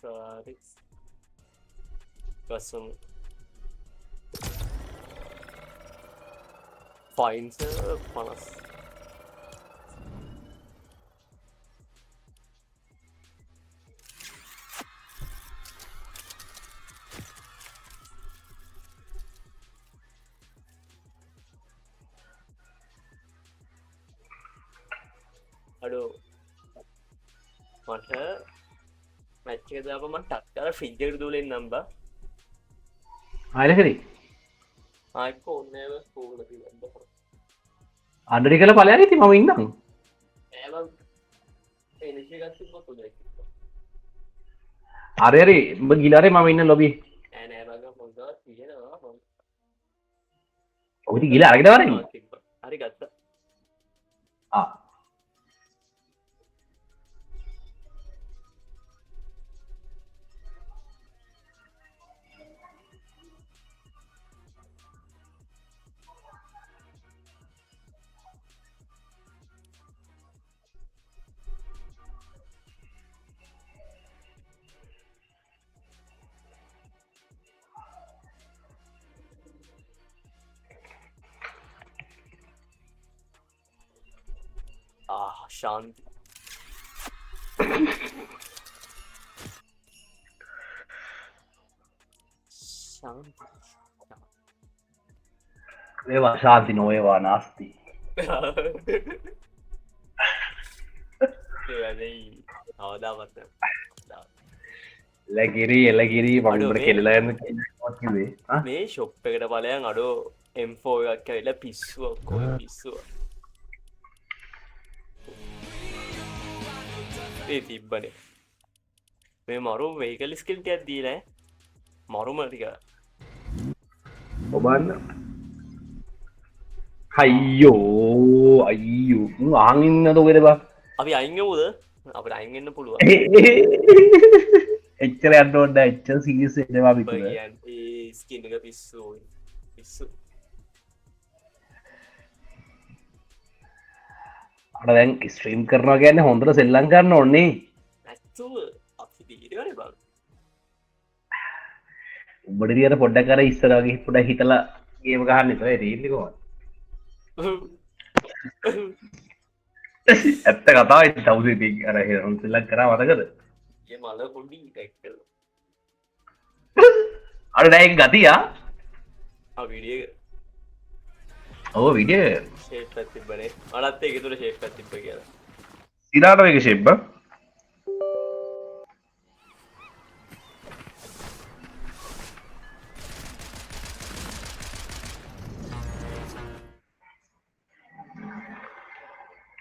Travis custom fines 50 aduh මට match එක දාපම මම ටක් කරලා ෆ්‍රිජ් එකට දුවලා ඉන්නම් බා ආයෙ කරේ ආයික ඕනේ නෑ ස්කූල් එක ඉන්න අඩරි කළ ඵලයක් ඉතින් මම ඉන්නම් නෑ මම එනර්ජි එකක් තිබ්බොත් උදේ අර හරි උඹ ගිලාරේ මම ඉන්න ලොබි නෑ නෑ බං මොකද තියෙනවා මම ඔබ ඉතින් ගිලා අරගෙන වරෙන් තිබ්බා හරි ගත්තා ආ ශාන්ති ශාන්ති වේවා ශාන්ති නොවේවා නාස්ති අවදාමත් එලගිරි මම අඩෝ උඹට මේ- කෙල්ලලා යන්න කිව්වේ ආ මේ ෂොප් එකට බලයන් අඩෝ M4 එකක් ඇවිල්ලා පිස්සුව ඔක්කොම පිස්සුව ඒ තිබ්බනේ මේ මරු වෙහිකල් ස්කිල් ටිකක් දීලා මරුම ටික ඔබන්න අයියෝ අයියෝ අහන් ඉන්නද ඔකද බා අපි අයින් යමුද අපිට අයින් වෙන්න පුළුවන් එච්චර යන්න ඕන නෑ එච්චර සීරියස් වෙන්න එපා ඔබ පිටුර කියන්නේ ඒ ස්කින් එක පිස්සු පිස්සු අර දැන් ස්ට්‍රීම් කරනවා කියන්නේ හොඳට සෙල්ලම් කරන්න ඕනේ නැත්තුව අපි දීරවනේ බං උඹට දිහාට පොඩ්ඩක් අර ඉස්සර වගේ පොඩ්ඩක් හිතලා ගේම ගහන්න ඉතලා තේින්නේ කොහොමද ඇත්ත කතාව ඉතින් තවුසේ ඉතින් අර හොඳ සෙල්ලම් කරා මතකද ඒ මල පොඩි ටෙක්ටල් අර දැන් ගතියා ආ වීඩියෝ ඔව් විඩියෝ ෂේප් එකක් තිබ්බනේ මලත් ඒක තුල ෂේප් එකක් තිබ්බ කියලා ඉරාට වගේ ෂේප්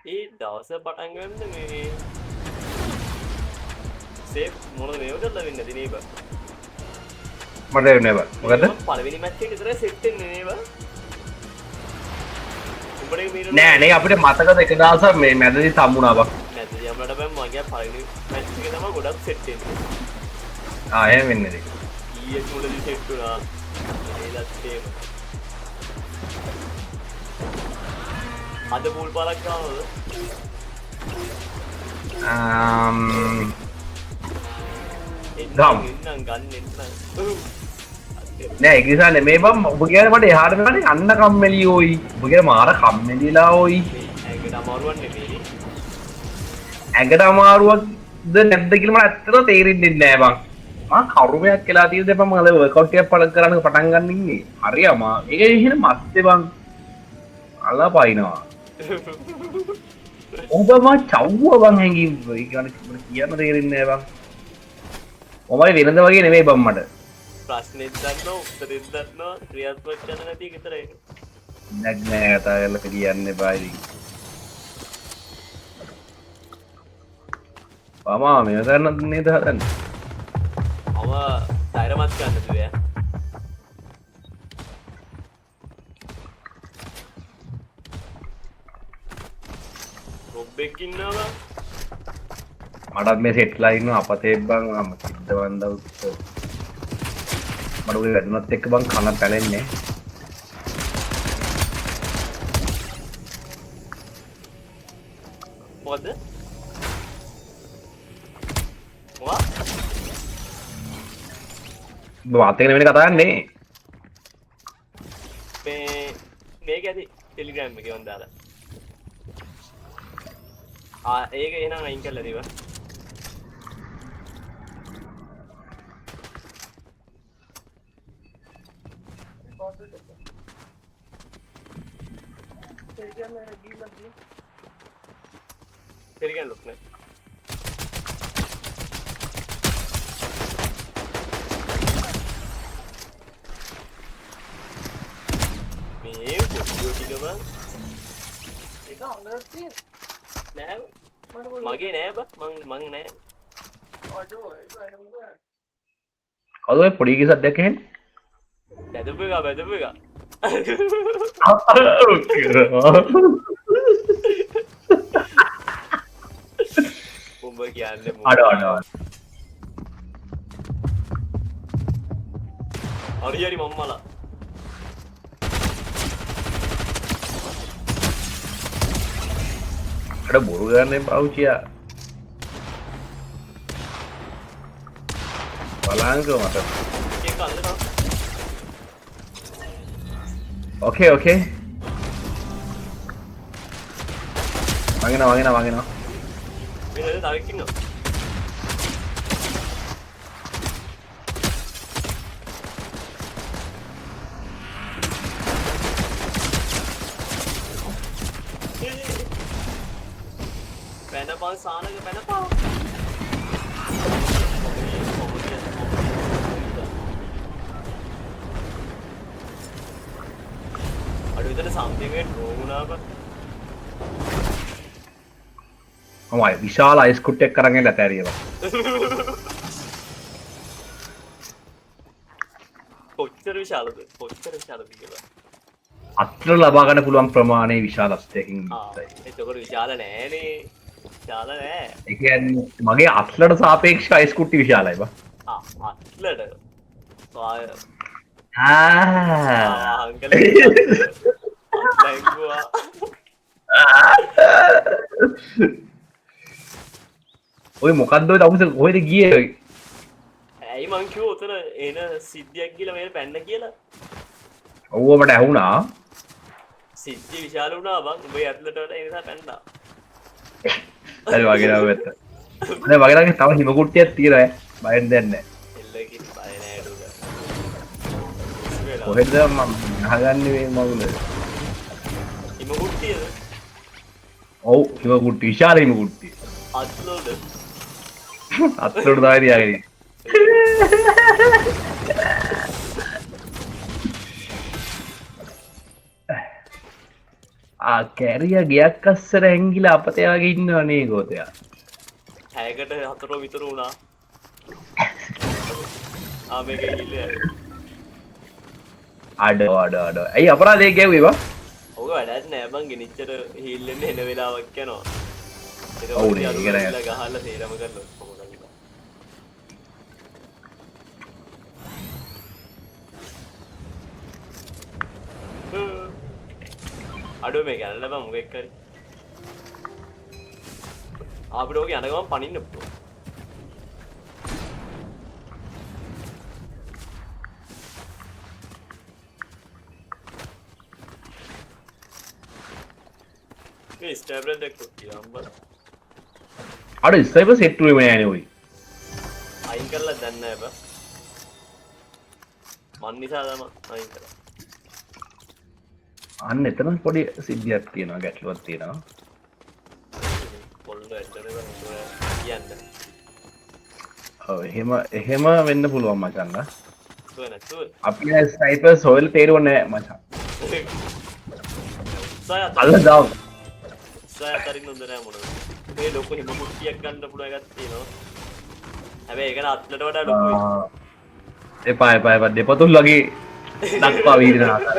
ඒ දවස පටන් ගන්න මේ සේෆ් මොනවද මේව කරලා වෙන්නේ නැති නේබ මට එන්නේ බා මොකද පළවෙනි මැච් එක විතරයි සෙට් වෙන්නේ නේබ උඹට මීට නෑ නේ අපිට මතකද එක දවසක් මේ මැදදී සම්මුණා බා නැති යම්ලට බෑ මගේ පළවෙනි මැච් එක තමයි ගොඩක් සෙට් වෙන්නේ ආ එහෙම වෙන්නේ නේ ඊයේ මුලදී සෙට් වුණා ඒලත් ඒම අද පූල් පාලක් ගාවද ගම්. එන්නම් ගන්න එන්න නෑ ඒක නිසා නෙමෙයි බම් ඔබ කියන්නේ මට එහාට මෙහාට යන්න කම්මැලි ඕයි ඔබ කියන්නේ මාර කම්මැලිලා ඕයි ඇඟට අමාරුවක් නෙමෙයි ඇඟට අමාරුවක්ද නැද්ද කියලා මට ඇත්තටම තේරෙන්නේ නෑ බං මම කරුමයක් කියලා තියෙද්දි බං මම වර්කවුට් එකක් කරන්න පටන් ගන්න ඉන්නේ හරි අමා ඒක එහෙන මස්තේ බං අල්ලා පයින්නවා ඔබ මා චව්ව බං හැංගි ඒ කියන්නේ කියන්න තේරෙන්නේ නෑ බං ඔමයි වෙනද වගේ නෙමෙයි බං මට ප්‍රශ්නෙත් දන්නවා උත්තරෙත් දන්නවා ක්‍රියාත්මක කරන්න නැති එක විතරයි නැග් නෑ කතා කරලා කියන්න එපා ඉතින් මාමා මේව කරන්න නේද හදන්නේ මම ටයරමත් ගන්න දුවේ රොබ්බෙක් ඉන්නවා මටත් මේ සෙට්ලා ඉන්නවා අපතේ බං මම සිද්ධ වන්දව මට උගේ වැඩුණත් එක්ක බං කන පැලෙන්නේ මොකද මොකක් මාත් එක්ක නෙවෙයි කතා කරන්නේ. මේක ඇති ටෙලිග්‍රෑම් එකේ මන් දාලා. ඒක එහෙනම් අයින් කරලා දේවා. ටෙලිග්‍රෑම් ලොක් නේ. මේ කොටියෝ ටික බං. ඒක අnder තියෙන. නෑ. මගේ නෑ බං මං නෑ. කවුද ඔය පොඩි කිසක් දැක්කේ? බැදපු එක. උඹ කියන්නේ අඩ හරි මම්මලා. අඩ බොරු ගන්න පාවිච්චියා. බලංගෝ මට. ඒක අල්ලනවා. ඕකේ. වගිනවා. මෙන්න තාවෙක් ඉන්නවා. පැනපන් සානක පැනපන්. අඩු විතර something එක ඩ්‍රෝ වුණා බං. අමයි විශාල අයිස් කුට්ටයක් කරගෙන ඇතෑරියවා. කොච්චර විශාලද කියලා. අත්‍ර ලබා ගන්න පුළුවන් ප්‍රමාණය විශාලත්වයකින් යුක්තයි. එතකොට විශාල නෑනේ. විශාල නෑ. ඒ කියන්නේ මගේ අත්ලට සාපේක්ෂව අයිස් කුට්ටි විශාලයි බා. අත්ලට. අංකල. ලැංගුවා. ඔය මොකද්ද ඔය දවස් කොහෙද ගියේ? ඇයි මං කිව්ව උතන එන සිද්ධියක් කියලා මෙහෙම පැන්න කියලා. ඔව්ව මට ඇහුණා. සිද්ධිය විශාල වුණා බං. උඹේ ඇතුළට වල ඒ නිසා පැන්නා. හරි වගේ නෑ වෙත්ත. දැන් වගේ නම් තව හිම කුට්ටියක් තියෙනවා ඈ. බයෙන් දෙයක් නෑ. එල්ලකින් බය නෑ ඩුග. කොහෙද මම අහගන්නේ මේ මගුල? හිම කුට්ටියද? ඔව් හිම කුට්ටි විශාල හිම කුට්ටි. අත්ලෝද? අත්ලට තමයි තියාගෙන. කැරිය ගයක් අස්සර ඇංගිලා අපතේ වගේ ඉන්නවා නේ ගෝතයා. 6කට 4 විතර වුණා. මේක ඉල්ලේ. අඩ. ඇයි අපරාධයක් ගැව්වේ බා? ඔක වැඩක් නෑ බං ගෙනිච්චට හීල් වෙන්න එන වෙලාවක් යනවා. ඔව් නේ ඒක නෑ. ගහලා තේරම කරලා කොහොමද කියලා. අඩෝ මේක යන්න බං මොකෙක් කරි. අපිට ඔක යන ගමන් පනින්න පුළුවන්. මේ ස්ටැබ්ලර් දෙක කොටියම් බං. අර ඉස්සෙල්ලා සෙට් වෙන්නේ නෑනේ ඔයි. අයින් කරලා දැන් නෑ බං. මන් නිසා තමයි අයින් කරා. අන්න එතන පොඩි සිද්ධියක් තියෙනවා ගැටලුවක් තියෙනවා. පොල්ල ඇටනේ බං කියන්නේ. ඔව් එහෙම වෙන්න පුළුවන් මචං නා. නැතුව අපි ස්නයිපර්ස් හොයල තේරුවන්නේ නෑ මචං. උත්සාහ අල්ල දාමු. උත්සාහ අතරින් හොඳ නෑ මොනවද. මේ ලොකු හිම කුට්ටියක් ගන්න පුළුවන් එකක් තියෙනවා. හැබැයි ඒක න අත්ලට වඩා ලොකුයි. එපා දෙපතුල් වගේ දක්වා වීදින ආකාර.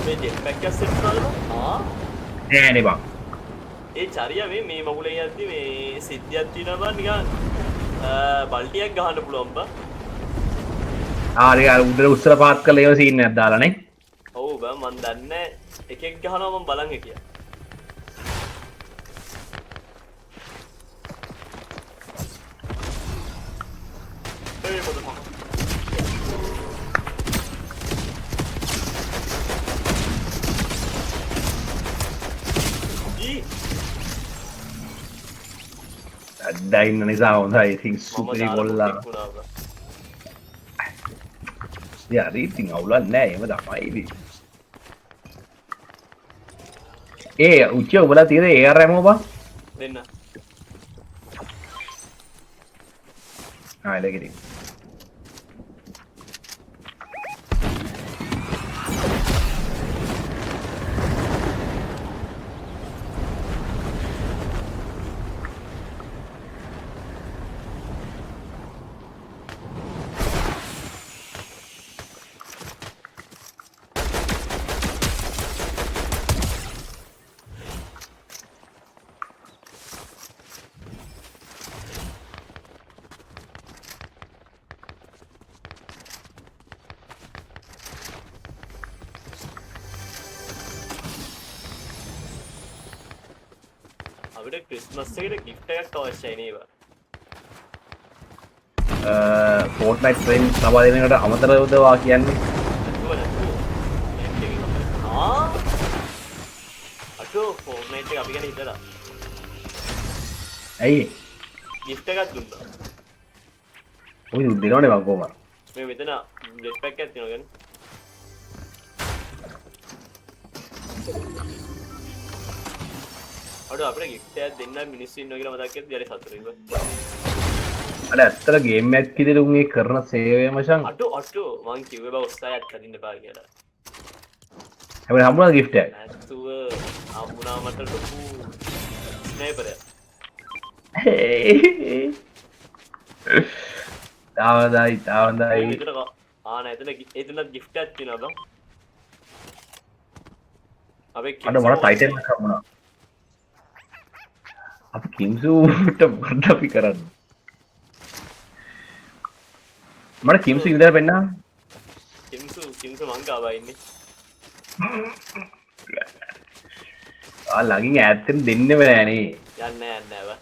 මේ ජෙට්පැක් එක සෙට් කරනවා. නෑනේ බං. ඒ චරිය මේ මගුලේ යද්දි මේ සිද්ධියක් තියෙනවා බං නිකන් බල්ටියක් ගහන්න පුළුවන් බං. ආරය උදර උස්සල පාත් කළ ඒව සීන් එකක් දාලානේ. ඔව් බෑ මන් දන්නේ එකෙක් ගහනවා මම බලන් හිටියා. ඒ මොකද මම අඩ්ඩා ඉන්න නිසා හොඳයි. ඉතින් සුපිරි කොල්ලා. යා ඉතින් අවුලක් නෑ එහෙම තමයි ඉතින්. ඒ උච්ච ඔබලා තියෙන ARM බං දෙන්න. ආ ලෙගිරි. අපිට ක්‍රිස්මස් එකට gift එකක් අවශ්‍යයි නේද? Fortnite friends ලබා දෙනකට අමතරවද වා කියන්නේ? අතෝ Fortnite එක අපි ගැන හිතලා. ඇයි? gift එකක් දුන්නා. ඔය දෙනවනේ මං කොහමද? මේ මෙතන jet pack එකක් තියෙනවා ගන්නේ. අඩ අපිට gift එකක් දෙන්න මිනිස්සු ඉන්නවා කියලා මතක් කරද්දී හරි සතුටුයි බං. අර ඇත්තට ගේම් එකක් විදිහට උන් ඒ කරන සේවය මචං. අටෝ මං කිව්වේ බා ඔස්සායක් අදින්න බා කියලා. හැබැයි හම්බුණා gift එකක්. ඇත්තුව හම්බුණා මට ලොකු ස්නේපරයක්. තාවදායි තාවදායි. ආ නෑ එතනත් gift එකක් තියෙනවා බං. අපේ අර මට ටයිටන් එකක් හම්බුණා. අපි කිම්සුට මොකද අපි කරන්නේ? මට කිම්සු ඉඳලා පෙන්නන්න. කිම්සු මං ගාවා ඉන්නේ. ආ ළඟින් ඈත්ෙන් දෙන්නෙම නෑනේ. යන්නේ බා.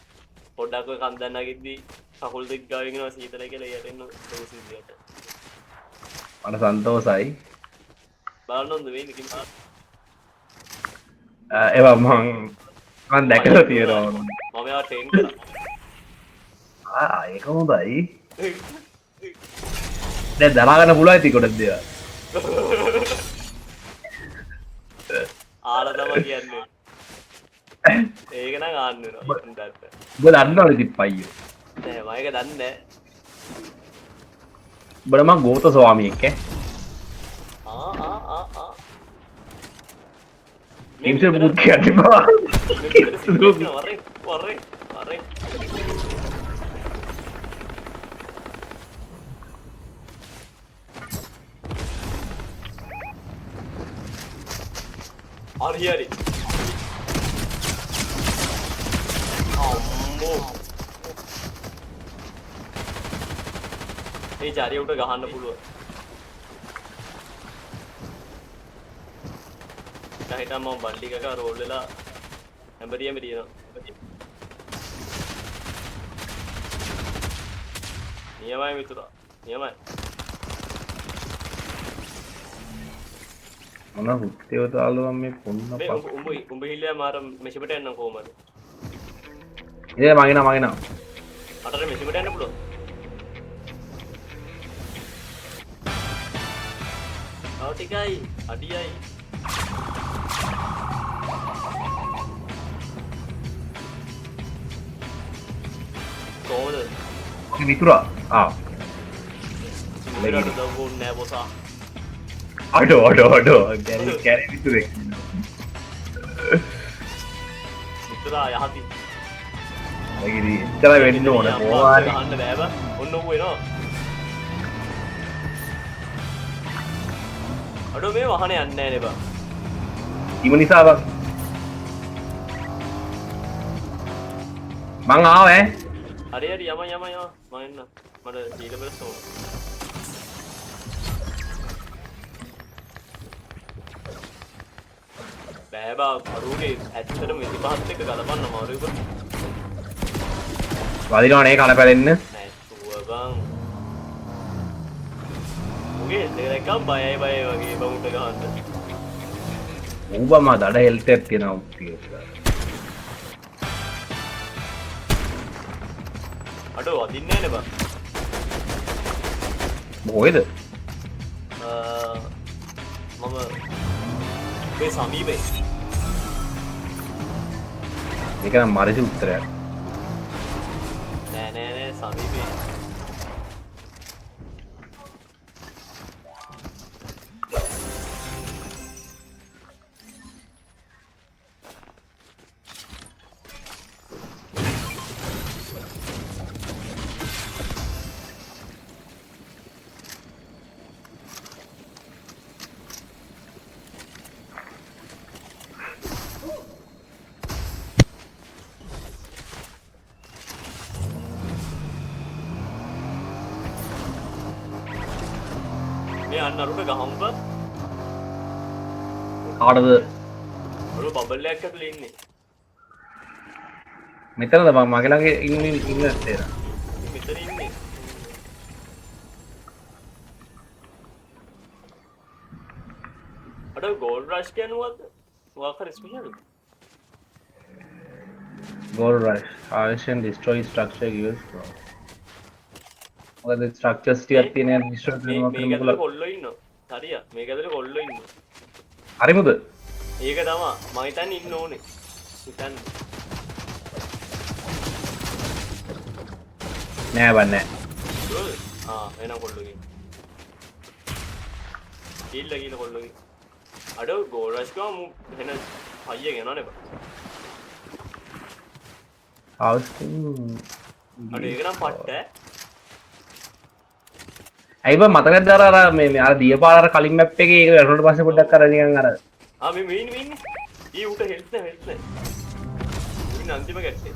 පොඩ්ඩක් ඔය කන්දන්න ගිද්දි කකුල් දෙක ගාගෙන යනවා සීතලයි කියලා යටෙන්න තෝසිදියට. මට සන්තෝසයි. බලන්නොත් වෙන්නේ කිම්සු. ඒවා මං දැකලා තියෙනවා. මම එයා ට්‍රේන් කරා. ඒක හොඳයි. දැන් දරාගන්න පුළුවන් ඉතින් කොට දේවල්. ආලා තමයි කියන්නේ. ඒක නම් ආන්න වෙනවා. ඔබ දන්නවද ඉතින් පයියෝ? නෑ මම ඒක දන්නේ නෑ. ඔබට මං ගෝත ස්වාමියෙක් ඈ. කිම්සු බුත් කියන්නේ බා. වරේ. හරි. අම්මෝ. ඒ ජාරිය උඩ ගහන්න පුළුවන්. දැන් මම බල්ලි එකක රෝල් වෙලා හැම්බරියම දිනනවා. නියමයි මිතුරා. නියමයි. මොන හුත්තේව තාලුවා මේ පොන්න මේ උඹ හිල්ලයා මාර මෙෂිපට යන්න කොහමද? ඒ මගිනා. අතට මෙෂිපට යන්න පුළුවන්. ආ ටිකයි අඩියයි. කොහොමද? මිතුරා. මෙලට දවුන් නෑ බොසා. අඩෝ කැරි මිතුරෙක්. මිතුරා යහති. ලගිරි ඉතල වෙන්න ඕන මොවාරි. ගහන්න බෑ බා. ඔන්න ඌ එනවා. අඩෝ මේ වහනේ යන්නේ නෑ නේ බා. ඉම නිසා බං. මං ආවේ. හරි යම මම එන්න. මට ජීල බස් ඕන. බෑ බා අරුගේ ඇත්තටම 25ත් එක්ක ගලපන්න අමාරුයි බං. වදිනවනේ කන පැලෙන්න. නෑ සුව බං. උගේ දෙකම බයයි වගේ බමුට ගහන්න. ඌබම දඩ හෙල්ට් එකක් තියෙනවා කියලා. අඩෝ වදින්නේ නෑනේ බං. මොකේද? මම මේ සමීපේ. මේක නම් මාරිසි උත්තරයක්. නෑ සමීපේ. අන්න අරුට ගහම්බ කාටද අරු බබල් එකක් ඇතුලේ ඉන්නේ මෙතනද මම මගේ ළඟ ඉන්න තේරෙනවා මෙතන ඉන්නේ අර ගෝල්ඩ් රෂ් කියනවද මොකක් හරි special gold rush harvest destroy structure gives මොකද ස්ට්‍රක්චර්ස් ටිකක් තියෙන destroy කරනවා මේක ඇතුලේ කොල්ලෝ ඉන්නවා හරිය මේක ඇතුලේ කොල්ලෝ ඉන්නවා හරිමුද ඒක තමයි මම හිතන්නේ ඉන්න ඕනේ හිතන්නේ නෑ බන්නේ එන කොල්ලෝ ගිහින් කොල්ලෝ ගිහින් අඩ ගෝල්ඩ් රෂ් ගාමු එන අයියෙන් එනවනේ බා අඩ ඒක නම් පට්ට ඇයි බං මතකද අර මේ අර දියපාල අර කලින් මැප් එකේ ඒක වැටුණට පස්සේ පොඩ්ඩක් අර නිකන් අර මේ ඉන්නේ ඊ උට හෙල්ත් නැහැ ඉන්න අන්තිම ගැටේ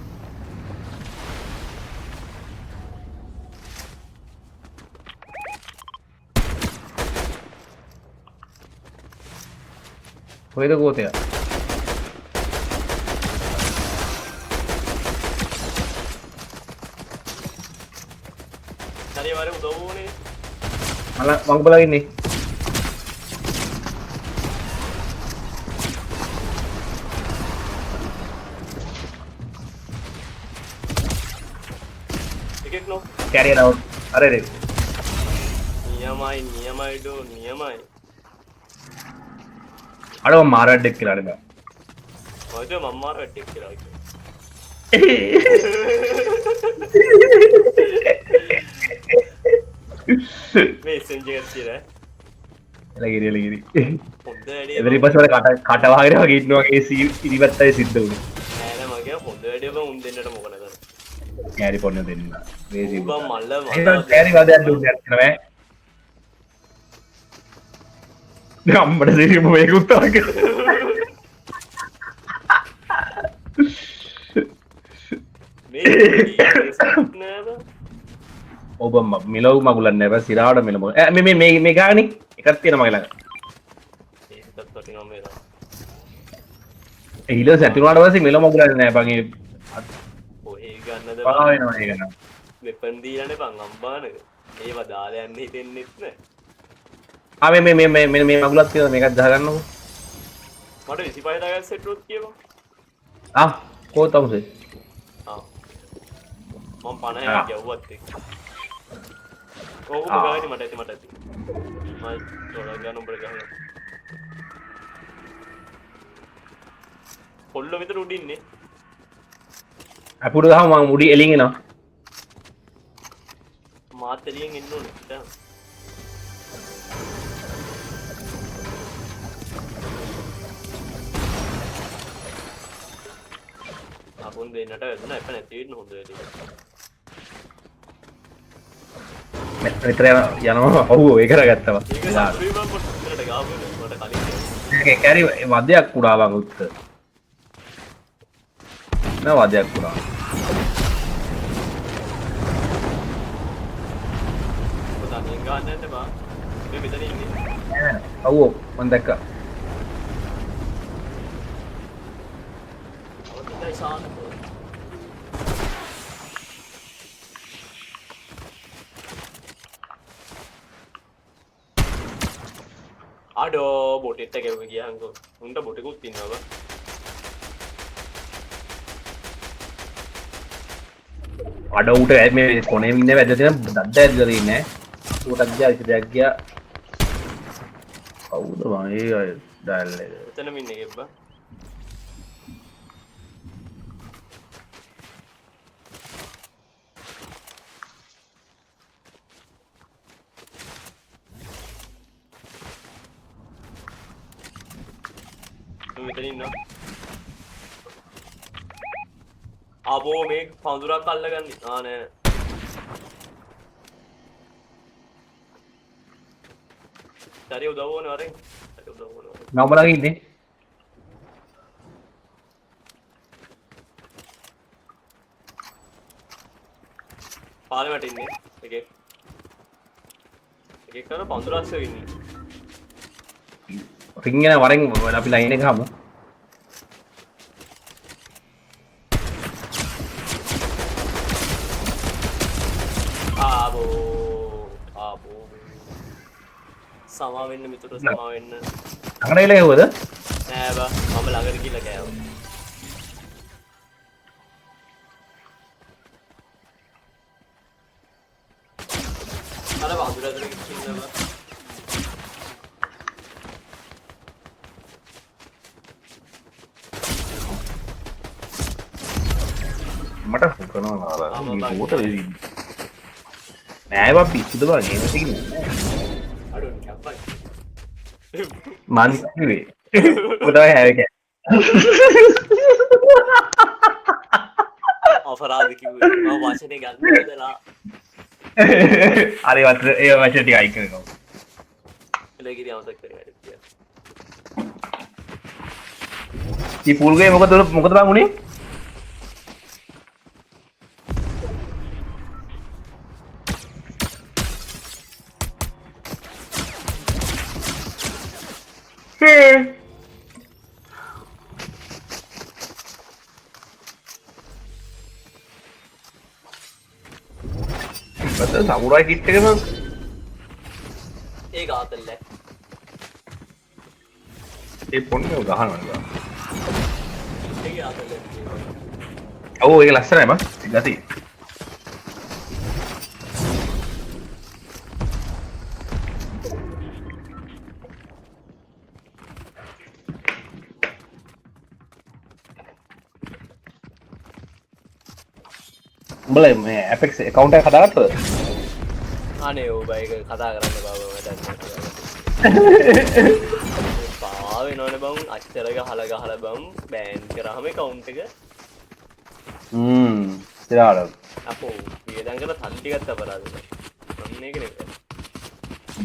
කොහෙද ගෝතය හරි වර උදව් ඕනේ මං බලලා ඉන්නේ එකෙක් නෝ කැරියර් අවුට් අර රේ නියමයි ඩෝ නියමයි අර මම මාරඩ් එක් කියලා නේද මොකද මම මාරඩ් එක් කියලා මේ සෙන්ජර් කියලා එලගිරි හොඳ වැඩේ එදිරි පස්සේ කට වහගෙන වගේ ඉන්නවා ඒ ඉරිවත්තයි සිද්ධ වුණේ නෑ මගේ හොඳ වැඩේ බං උන් දෙන්නට මොකද කරන්නේ කැරි පොන්න දෙන්න වේසි බං මල්ල කැරි වදයක් දුන්නේ නැත්නම් අම්මට දෙරිම මේක උත්තරක ඔබ මිලව් මගුලක් නෑ බස් සිරාවට මිලමු මේ ගානේ එකක් තියෙනවා මගේ ළඟ ඊළඟ සැතුනාට පස්සේ මිල මගුලක් නෑ බං ඒ ඔය ගන්නද පා වෙනවා ඒක නම් වෙපන් දීලානේ බං අම්බානක ඒව දාලා යන්න හිතෙන්නෙත් නෑ මේ මගුලක් තියෙනවා මේකත් ගහගන්නකො මට 25000 සෙට් රුත් කියපන් කෝ තමුසේ මම 50ක් යවුවත් එක්ක ඕක ගානේ මට ඇති මම තෝරා ගන්න උඹට ගහන්න කොල්ල විතර උඩින්නේ අපුඩ ගහම මම උඩි එලින් එනවා මාත් එලියෙන් එන්න ඕනේ දැන් අපුන් දෙන්නට වැදුනා එප නැති වෙන්න හොඳ වැඩි මෙතන යනවා ඔව් ඒක කරගත්තා ඒක සතුටුයි මම පොඩ්ඩක් ගාපු මට කලින් ඒක කැරි වදයක් කුඩා වගේ උත්ත නෑ වදයක් කුඩා පොතෙන් ගන්න නැද්ද බා මේ මෙතන ඉන්නේ ඔව් මම දැක්කා අඩෝ බොටෙට්ට ගැව ගියහන්කෝ උන්ට බොටකුත් තින්නවා අඩ උට ඇ මේ කොනේ ඉන්න වැදතින දඩ්ඩ ඇදරන්න ටක් දෙයක් ගිය කවුද වගේ ඩැල්ල එතන මින්න ගෙබ්බ මෙතනින්න අබෝ මේ පඳුරක් අල්ලගන්න ආනෑ සරි උදව්වන වරෙන් නවමලගන්නේ පාලමට ඉන්නේ එක කර පඳුරස්ස වෙන්නේ රිංගෙන වරෙන් අපි ලයින එක හමු ආබෝ සමාවෙන්න මිතුට සමාවෙන්න අකනල හෝද නෑබ මම ළඟට කියල කෑව අර වඳුරතර කින්නව මට හුකනවා ෝට නෑවා පිස්සුද වගේ මන්වේ පුදව හැක අපරාධක වචනය ගන්න දලා අරිවත්‍ර ඒ වචටි අයිකනවා එලගිරි අමසක් කර පුල්ගේ මොකද මොකද බංගුණේ සමුරයි කිට්ටකම ඒ ගාතල්ල ඒ පොන්න ගහනවා ඒ ගාතල්ල ඔව් ඒක ලස්සනයිම ගති උඹල මේ ඇපෙක්ස් account එක හදාගත්තද අනේ ඔව් බයික කතා කරන්න බව වැඩක් පාවෙ නොන බං අච්චර ගහලා ගහලා බම් බෑන් කරාම account එක ඉතින් අපෝ වියදම් කරලා තල්ලි ගත්ත අපරාධ මම මේක නෙවෙයි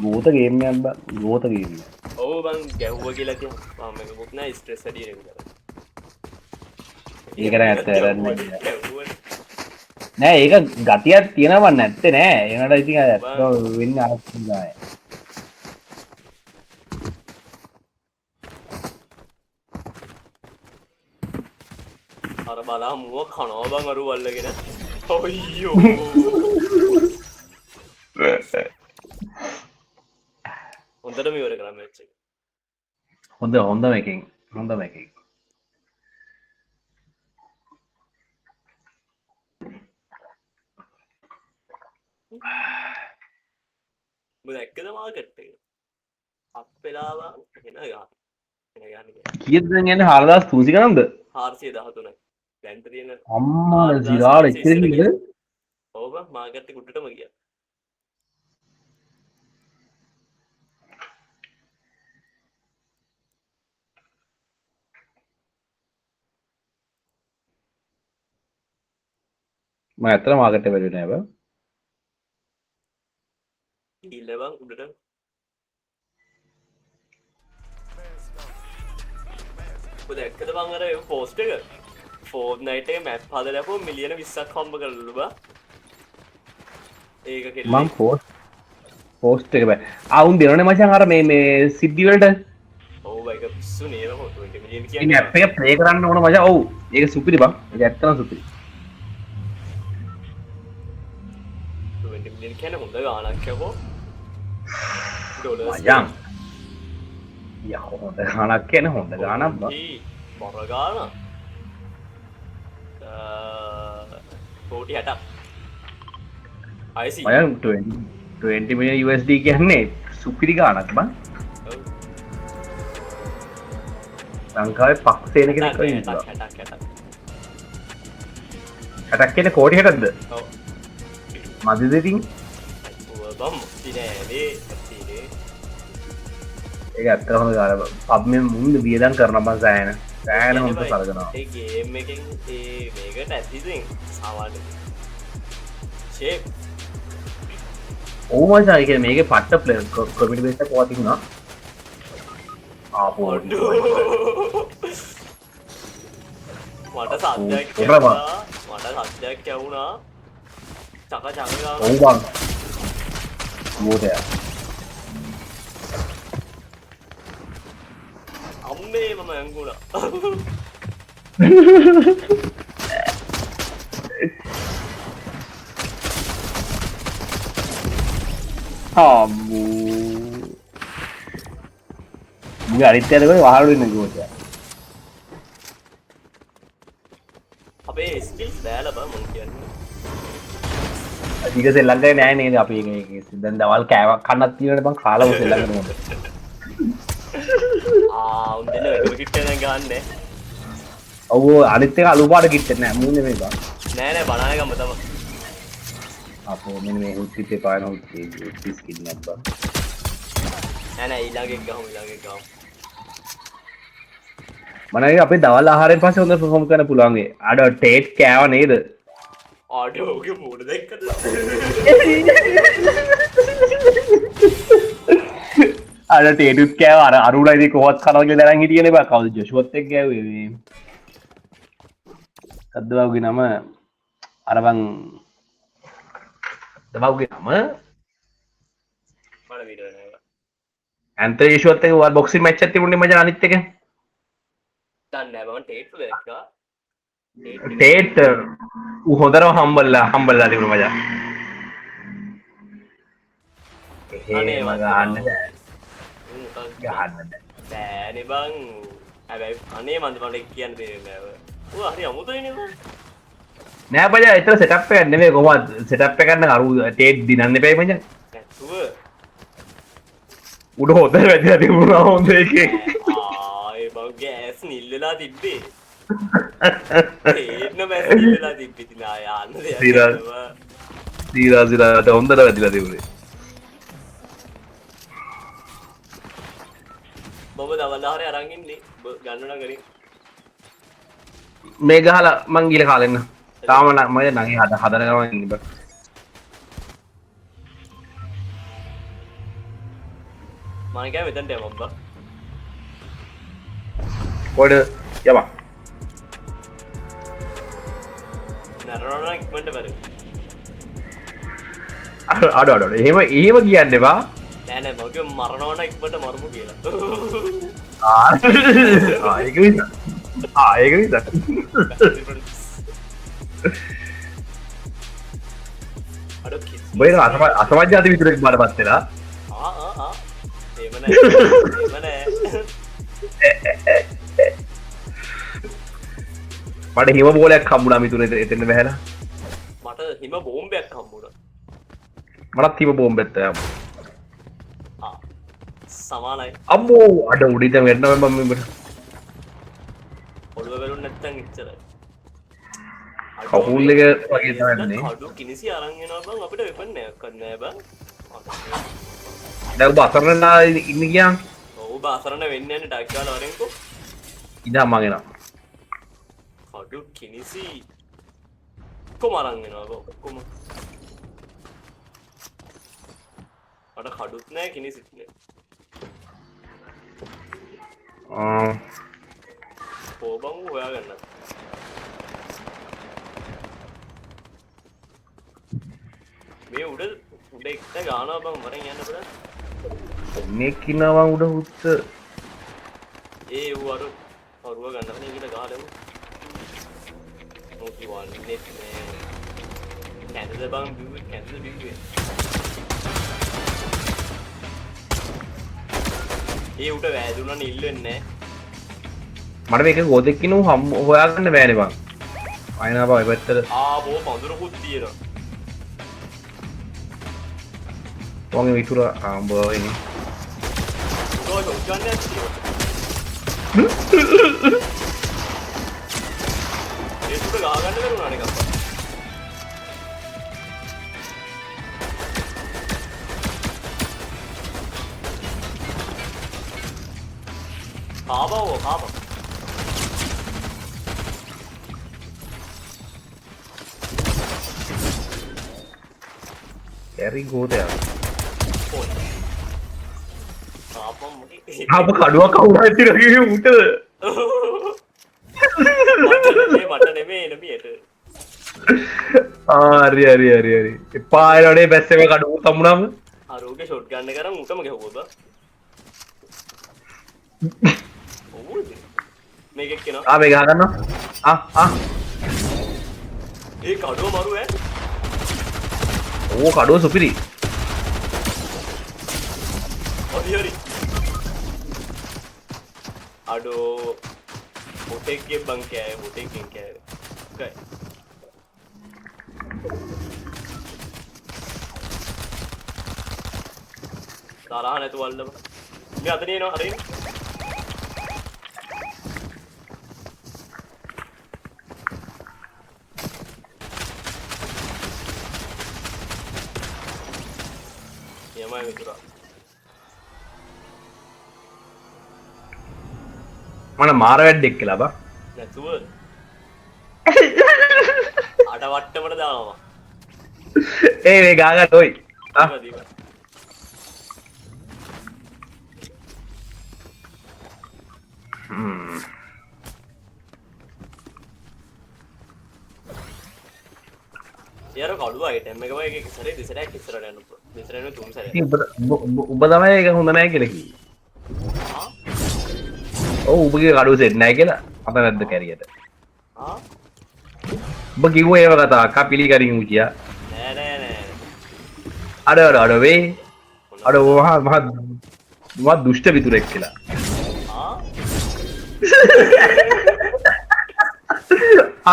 ගෝත ගේම් එකක් බං ගෝත ගේම් එක ඔව් බං ගැහුවා කියලා කිය මම මේක මොකක් නෑ ස්ට්‍රෙස් වැඩි නේ විතර ඒක නෑ ඇත්ත නෑ ඒක ගතියක් තියෙනවා නැත්තේ නෑ ඒනට ඉතින් ඇත්ත වෙන්නේ අරක්ෂණය අර බලා මුව කනවා බං අරු වල්ලගෙන ඔයියෝ හොඳට මෙවර කරන්න වෙච්ච එක හොඳ මේකෙන් ඔබ දැක්කද මාකට් එක අප්පෙලාවා එන ගා කීයද දැන් යන්නේ 4300 ගණන්ද 413යි දැන්ට තියෙන අම්මා සිරාල ඉතිරිද ඔව් බං මාකට් එක උඩටම ගියා මම ඇත්තට මාකට් එක බැලුවේ නෑ බං ගිල්ල බං උඩට ඔබ දැක්කද බං අර පෝස්ට් එක ෆෝර්ට්නයිට් එකේ මැප් හදලා අපෝ මිලියන 20ක් හම්බ කරලු බං ඒක කෙල්ල මං පෝස්ට් එක බෑ ආවුන් දෙනවනේ මචං අර මේ සිද්ධි වලට ඔව් ඒක පිස්සු නේද 20 මිලියන මේ කියන්නේ ඇප් එක ප්ලේ කරන්න ඕන මචං ඔව් ඒක සුපිරි බං ඒක ඇත්තටම සුපිරි 20 මිලියන කියන්නේ හොඳ ගාණක් යකෝ ඩොලර්ස් මචං හොඳ ගානක් කියන හොඳ ගානක් බං. බොර ගාන 40 60 මම 20 million USD කියන්නේ සුපිරි ගානක් බං. ලංකාවේ පක්ෂේන කෙනෙක් වගේ ඉන්නවා. 60ක් කියන්නේ කෝටි 60ක්ද? ඔව්. මදිද ඉතින්? බම් ඉතිනේ ඒක ඇත්ත හොඳ ගානක් බං. අපි මේ මුන්ද වියදම් කරනවා බං සෑහෙන. සෑහෙන හොඳ සලකනවා. ඒ ගේම් එකෙන් ඒ මේකට ඇතිසින් සාමාන්‍ය ෂේප් ඕ මචං ඒ කියන්නේ මේකේ පට්ට ප්ලේ කොමිටි බේස් එක පොවා තිබුණා. ආපෝ මට සද්දයක් කොරලා බං. මට සද්දයක් ඇහුණා චක චක ගාන ඔව් බං. මොකද? අම්මේ මම ඇඟුණා අම්මෝ. මුගේ අනිත්‍යද වෙයි වහල් වෙන්න ගෝතය. අපේ ස්කිල්ස් බෑලා බං මං කියන්නේ ඊක සෙල්ලම් කරේ නෑ නේද අපි ඒක දැන් දවල් කෑවක් කන්නත් තියෙනවනේ බං කාලා මොකද සෙල්ලම් කරනවද? උන් දෙන්න එක කිට්ටේ දැන් ගහන්නේ ඔව් අනිත් එක අලු පාට කිට්ටේ නෑ මූ නෙමෙයි බං. නෑ නෑ බණාය ගම තමයි අපෝ මෙන්න මේ හුත්තිතේ පාන හුත්ති ස්කිල් නෑ බං. නෑ නෑ ඊළඟට ගහමු මනගේ අපේ දවල් ආහාරයෙන් පස්සේ හොඳ perform කරන්න පුළුවන් වේ. අර ටේට් කෑව නේද? ආඩියෝ ඔගේ මූණ දැක්කද අර ටේටුත් කෑව අර අරුණා ඉතින් කොහොත් කනවා කියලා දැනන් හිටියනේ බා කවුද ජොෂුවත් එක්ක ගෑවේ මේ. කද්දවගේ නම අර බං දවගේ නම මට වීඩියෝ නෑ ඇන්තනි ජොෂුවත් එක්ක වර් බොක්සින් මැච් එකක් තිබුණේ මචං අනිත් එක. දන්නේ නෑ මම ටේට් දැක්කා ටේට් ඌ හොඳටම හම්බල්ලා තිබුණා මචං. අනේ එහෙම මං ගහන්න ගහන්න බෑනේ බං හැබැයි අනේ මන්ද මට කියන්න දෙන්නේ නෑ ඌ හරි අමුතුයිනේ බං නෑ බජා ඒතර සෙටප් එකක් නෙමෙයි කොහොමද සෙටප් එක ගන්න අරු ටේට් දිනන්න එපයි මචං. නැතුව උඩ හොද වැදිලා තිබුණා හොඳ එකේ. ඒ බං ගෑස් නිල් වෙලා තිබ්බේ ඒන්න මැස් නිල් වෙලා තිබ්බේ ඉතින් ආය යන්න දෙයක් සීරාසිරාට හොඳට වැදිලා තිබුණේ. බොබ දවල් ආහාරය අරන් ඉන්නේ ගන්න නම් කරින් මේ ගහලා මං ගිහලා කාලෙන්න. තාම මම නම් හදන ගමන් ඉන්නේ බං. මම ගියා මෙතනට යමම් බං කොහෙද යවා? නරනවා ඉක්මනට බැරි අඩ එහෙම කියන්න එපා. නෑ නෑ මගේ මරනවා නම් ඉක්මනට මරමු කියලා ඒක විතර. ඒක විතර. අඩෝ කිස් බයින අසමජ්ජාති විතරක් බාරපත් වෙලා. එහෙම නෑ එහෙම නෑ මට හිම බෝලයක් හම්බුණා මිතුනේ එතෙන් බහැලා. මට හිම බෝම්බයක් හම්බුණා මටත් හිම බෝම්බෙත් සමානයි අම්මෝ අඩ උඩින් වෙන්න මම මෙඹට ඔළුව වැලුන් නැත්තම් ඉච්චරයි කවුල් එක වගේ තමයි කඩු කිනිසි අරන් එනවා බං අපිට වෙපන් නෑක් නෑ බං දැන් ඔබ අසරණලා ඉන්න ගියා. ඔව් බා අසරණ වෙන්න යන්නේ ටක් ගාලා වරෙන්කෝ ඉඳන් මගේ නම් කඩු කිනිසි කොම අරන් එනවා බං කොම මට කඩුත් නෑ කිනිසිත් නෑ පෝබං හොයාගන්න මේ උඩ එක්ක ගානවා බං වරෙන් යන්න බඩ මේ කිනවා උඩ හුත්ත ඒ ඌ අර පරුව ගන්න නේ කියලා ගහලමු මොකි වන්නේ නෑ කැන්ද බං බිව් කැන්ද බිව්වේ ඒ උට වැදුනා නිල් වෙන්නේ මට මේක ගොඩක්කිනු හම් හොයාගන්න බෑනේ බං අයනා බා ඔය පැත්තට ආපෝ පඳුරකුත් තියෙනවා වගේ විතුර ආම්බෝ එනේ උඩ ගන්න ඇත්තේ ඒ උඩ ගා ගන්න බැරුණා නේ කප්පා කාබා Very good ya. apa kadua kau nanti lagi udah. මට නෙමෙයි එනමියට. හරි. එපා එනනේ බැස් එක කඩුව තමුනම. ආරෝගේ ෂොට් ගන්න කරන් උටම ගහුවද? ඔව්ද? මේක එක්කනවා. මේක ගහගන්නවා. ඒ කඩුව මරු ඈ. ඕ කඩුව සුපිරි. හරි. අඩෝ බොටෙක්ගේ බං කෑවේ බොටෙක්ගෙන් කෑවේ. ගයි. තරහ නැතුව අල්ලම. මේ අතන එනවා අර එන්නේ. යමයි විතර. මන මාර වැඩෙක් කියලා බා. නැතුව. අඩ වට්ටමට දානවා. මේ ගාගන්න ඔයි. यार කඩුව අයිටම් එක වගේ එක සැරේ දෙසරයක් ඉස්සරහට යන්න පුළුවන්. දෙසරේන තුන් සැරයක්. ඔබ තමයි ඒක හොඳ නැහැ කියලා කිව්වේ. ඔව් ඔබගේ කඩුව සෙට් නැහැ කියලා අප වැද්ද කැරියට. ඔබ කිව්වේ ඒව කතාවක් කා පිළිගරින් උචියා. නෑ. අඩ වේ. අඩ මහා දුෂ්ට විතුරෙක් කියලා.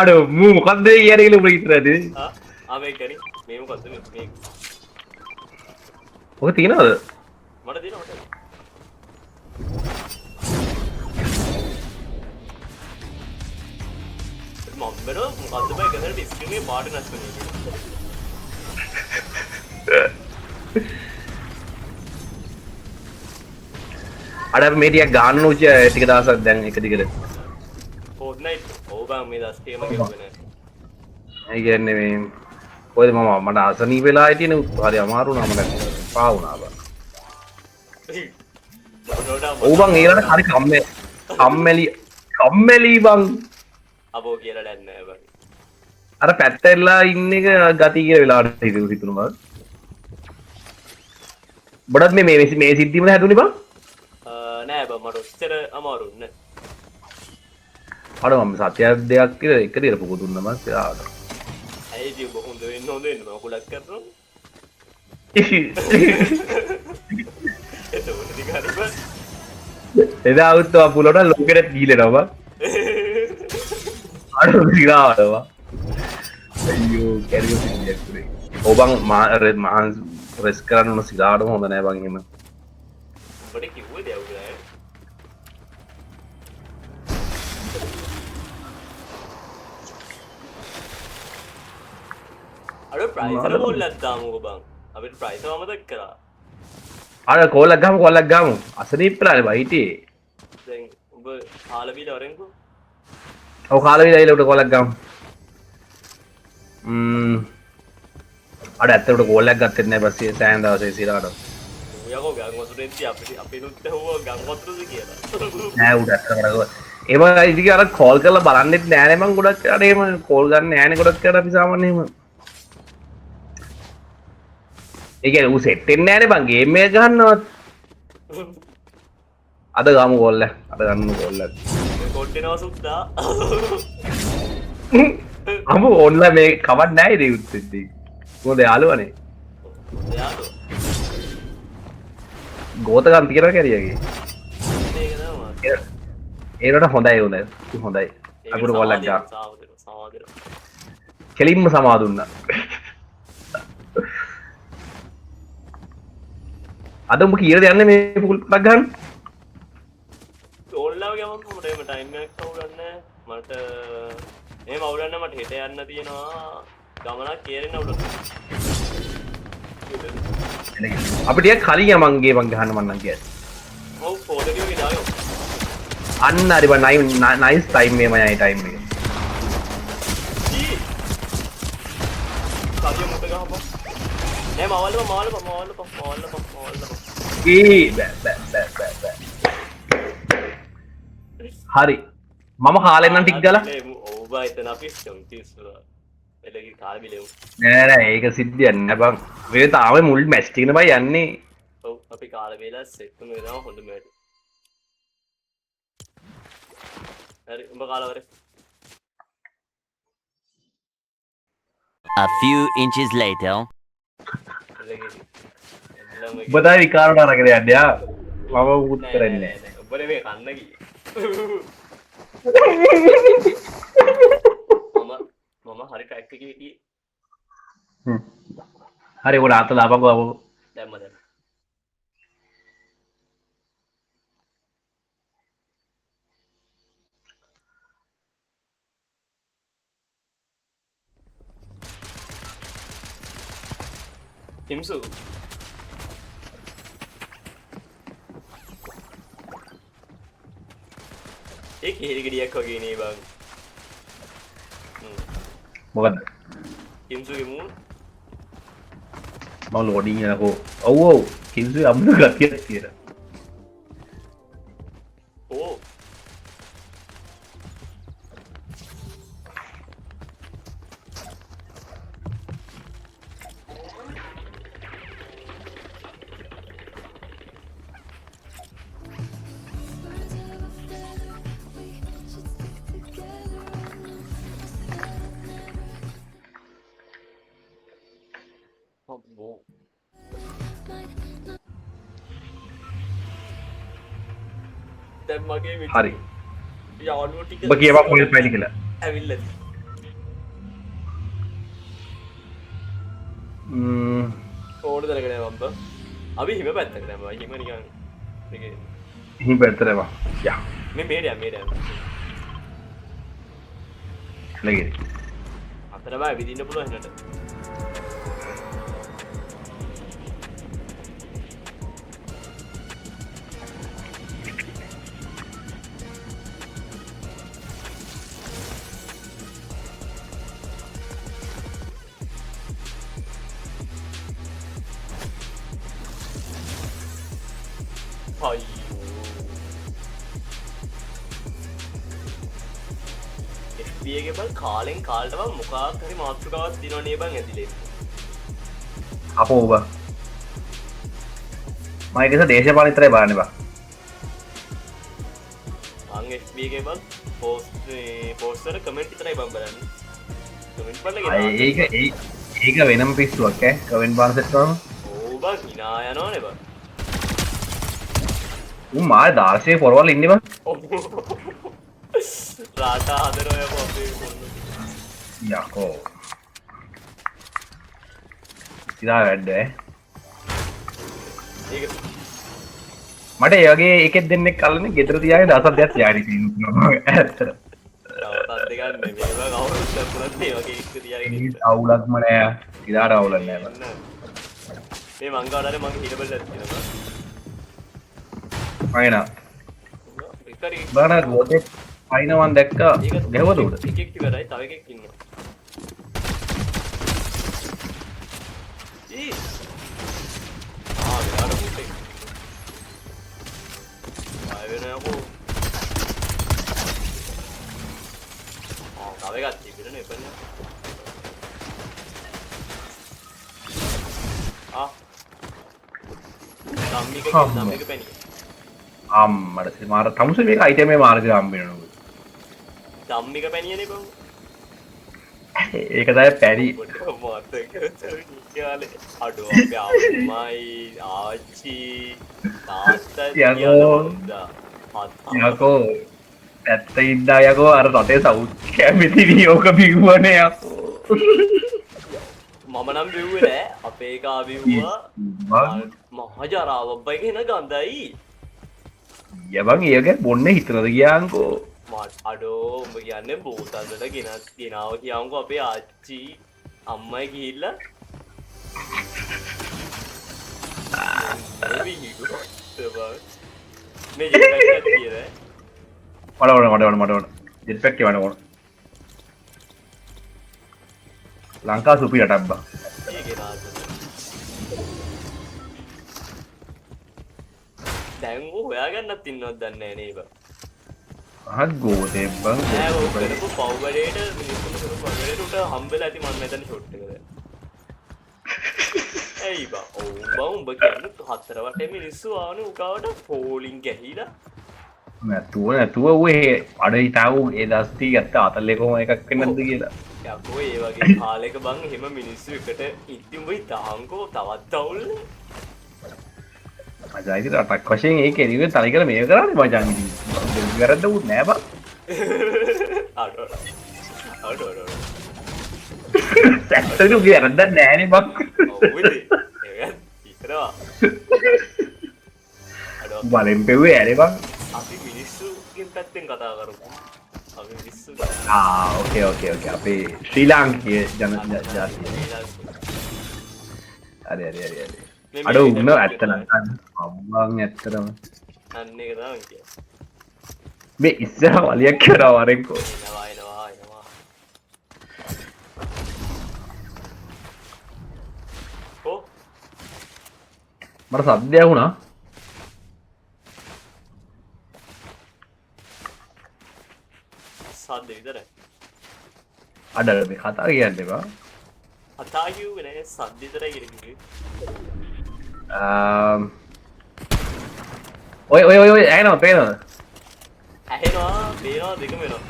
අඩ මූ මොකද්ද කියන්නේ කියලා ඔබ හිතනද? ආවේ කරි මේ මොකද්ද මේ ඔක තියනවද? මට දිනවට මම්බර මොකද්ද බයි ගහන ඩිස්ක්‍රීන් එකේ පාට නැස් වෙන්නේ. අඩ අපි මේ ටික ගන්න උච ටික දවසක් දැන් එක දිගට. ෆෝර්ට්නයිට් ඕ බං මේ දස් ටීම ගෙවුවේ නෑ. ඒ කියන්නේ මේ ඔය මට අසනීප වෙලා හිටියනේ හරි අමාරු වුණා මට පා වුණා බං. ඔව් බං ඒකට හරි කම්මැලි බං. අබෝ කියලා දැන් නෑ බං. අර පැත්තෙලා ඉන්න එක ගති කියලා වෙලාවට හිතුණු බං. බඩත් මේ සිද්ධියම හැදුනේ බං. නෑ බං මට ඔච්චර අමාරු නෑ. අර මම සත්‍ය දෙයක් කියලා එක දිගට පොකු දුන්නා මම එයාට. ඇයි ඔබ හොඳ වෙන්න මම කුලක් කරනවා. එතකොට ටික හරි බං. එදා උත් අපුලට ලෝකෙට ගිහිලනවා බං. අර විරාවනවා. අයියෝ කැරියෝ සිද්ධියක් උනේ. ඔබන් මහා රෙස් කරන්න උන සිරාටම හොඳ නෑ බං එහෙම. ඔබට කිව්වේ දෙව් කියලා. අර ප්‍රයිස් එක බෝල්ලක් දාමුකෝ බං. අපිට ප්‍රයිස් එක මතක් කරා. අර කෝලක් ගාමු. අසනීප්පලානේ බයි හිටියේ. දැන් ඔබ කාලා බීලා වරෙන්කෝ. ඔව් කාලා බීලා ඊළඟට කෝලක් ගාමු. අර ඇත්තට කෝලයක් ගත්තේ නැහැ පස්සේ සෑහෙන දවසේ සිරාට. යකෝ ගම් වතුරෙන් තිය අපේ නුත් හුවා ගම් වතුරද කියලා. නෑ උඩ ඇත්තට කරගව. ඒම ඉතින් අර කෝල් කරලා බලන්නෙත් නෑනේ මං ගොඩක් කරලා එහෙම කෝල් ගන්න නෑනේ ගොඩක් කරලා අපි සාමාන්‍යයෙන් එහෙම. ඒ කියන්නේ ඌ සෙට් වෙන්නේ නෑනේ බං ගේම් එක ගන්නවත්. අද ගාමු කෝල් එක. අද ගන්න කෝල් එක. කෝඩ් එනවා සුද්දා. අමු ඔන්ලයින් මේ කවර් නෑ ඉතින් උත්තිද්දී. මොකද යාළුවනේ. යාළුවා. ගෝතකම් තියනවා කැරියගේ. ඒකට හොඳයි උනේ හොඳයි අකුරු කොල්ලක් ගා කෙලින්ම සමා දුන්නා අද උඹ කීයද යන්නේ මේ පුල් පටක් ගන්න ඕල්ලාව ගමන් කොහොමද මේ ටයිම් එකක් අවුලන්නේ මට එහෙම අවුලන්න මට හෙට යන්න තියෙනවා ගමනක් කේරෙන්න උඩ අපිට ටිකක් කලින් යමන්ගේ මං ගහන්න මන්නම් කියන්නේ ඔව් ෆෝටෝ එකේ දායෝ අන්න හරි බං නයිස් ටයිම් මේ මයයි ටයිම් එක සාදිය මුට ගහපන් නෑ මවල්ලපන් බෑ හරි මම කාලෙන්නම් ටික ගාලා ඔව් බා එතන අපි තිස්සුවා එලගේ කාල් බිලෙමු නෑ ඒක සිද්ධියක් නෑ බං මේ තාම මුල් මැච් එකනේ බං යන්නේ ඔව් අපි කාල වේලා සෙට් වෙන වෙනවා හොඳ මැච් හරි උඹ කාලවරේ A few inches later. උඹ තමයි විකාරට අරගෙන යන්නේ ආ මම උත් කරන්නේ නෑ උඹනේ මේ කන්න ගියේ මම හරි ට්‍රැක් එකේ හිටියේ හරි උඩ අත දාපන්කෝ අපෝ දැම්ම හිම්සු ඒක හේරිගඩියක් වගේ නේ බං මොකද්ද හිම්සුගේ මූ මම ලෝඩින් යනකෝ ඔව් කිසිම අමුතු ගතියක් තියෙනවා ඕ දැන් මගේ හරි යාළුවෝ ටික ඔබ කියපන් මොකද පැලි කියලා ඇවිල්ලා ඕඩ දරගෙන යවම්බ අපි හිම පැත්තකට යනවා හිම නිකන් මේකේ හිම පැත්තට යවා යා මේ මේඩියා ලගිරි අතර බය විදින්න පුළුවන් එහෙනට FBගේ බං කාලෙන් කාලට බං මොකක් හරි මාතෘකාවක් දිනවනේ නේ බං ඇදිලේ අපෝ ඔබ මම ඒක දේශපාලන විතරයි බලන්නේ බං අන් FBගේ බං පෝස්ට් වල කමෙන්ට් විතරයි බං බලන්නේ කමෙන්ට් බලලා ඒක වෙනම පිස්සුවක් ඈ කමෙන්ට් බලන සෙට් කරනවා ඕ බං hina යනවනේ බං මාර දාර්ශය පොරවල් ඉන්න බං රාටා හදරය පොපේ යකෝ ඉදා වැඩ මට ඒගේ එකෙත් දෙන්නෙක් කලන ගෙදර තියාගෙන දසත් දෙයක් යාරි අවුලක් මනෑ ඉදාට අවුලන්න මේ මංගාඩර මගේ හිටබල ඇතිනවා අයන බන ගෝතෙක් පයිනවන් දැක්ක ගැවතුට එකෙක් කරයි තව එකෙක් ඉන්න තව එකක් තිබෙන එපන්න ධම්මික පැණිය අම්මට මාර තමුස මේ අයිටම මේ මාර්ග අම්බෙනු ධම්මික පැණියනේ බං ඒක තමයි පැරි අඩු අපේ අම්මයි ආච්චි තාත්තා යකෝ ඇත්ත ඉන්දා යකෝ අර රටේ සෞඛ්‍ය කැමති නියෝග බිව්වනේ යකෝ මම නම් බිව්වේ නෑ අපේ එකා බිව්වා මහජරාවක් බයි කියන ගඳයි යබන් ඒක බොන්න හිතනද ගියාංකෝ මට අඩෝ උඹ කියන්නේ බෝතල්වල ගෙනාව කියන්කෝ අපේ ආච්චි අම්මයි ගිහිල්ලා මේ ජෙට්පැක් තියෙන මඩවන ජෙට්පැක් වඩ ඕන ලංකා සුපි රටක් බා දැන් හොයාගන්නත් ඉන්නවත් දන්නේ නෑ බා අහත් ගෝතේ බං කරපු පව්වැඩේට මිනිස්සුන්ට කරපු පව්වැඩේට උට හම්බෙලා ඇති මම මෙතන ෂොට් එකද ඇයි බා ඔව් බා උඹ කියන්නේ හතර වටේ මිනිස්සු ආවනේ උගාවට ෆෝලින් ගැහිලා නැතුව ඔය අඩ හිතාව ඒ දස්ති ගත්ත අතල්ලේ කොහොම එකක් වෙන්නද කියලා යකෝ ඒ වගේ කාලෙක බං එහෙම මිනිස්සු එකට ඉතින් උඹ හිතාංකෝ තවත් අවුල්නේ මජායිති රටක් වශයෙන් ඒ කෙරීමේ තනි කර මේක කරන්නේ මචං ඉතින් වැරද්ද උත් නෑ බං අඩෝ සැත්තට උගේ වැරද්දක් නෑනේ බං ඔව් ඉතින් ඒක ඉතරවා අඩෝ බලෙන් පෙව්වේ ඇනේ බං අපි මිනිස්සුගෙන් පැත්තෙන් කතා කරමු අපි මිනිස්සු ඕකේ අපේ ශ්‍රී ලාංකීය ජාතිය හරි අඩ උන්න ඇත්තන අම්බන් ඇත්තරම අන්න එක තමයි කිය මේ ඉස්සර වලියක් කරා වරෙන්කෝ එනවා ඕ මට සද්දයක් වුණා සද්ද විතරයි අඩ මේ කතා කියන්න එපා කතා කිව්වේ නෑ සද්ද විතරයි කියලා කිව්වේ ඔය ඇහෙනවද පේනවද ඇහෙනවා පේනවා දෙකම වෙනවා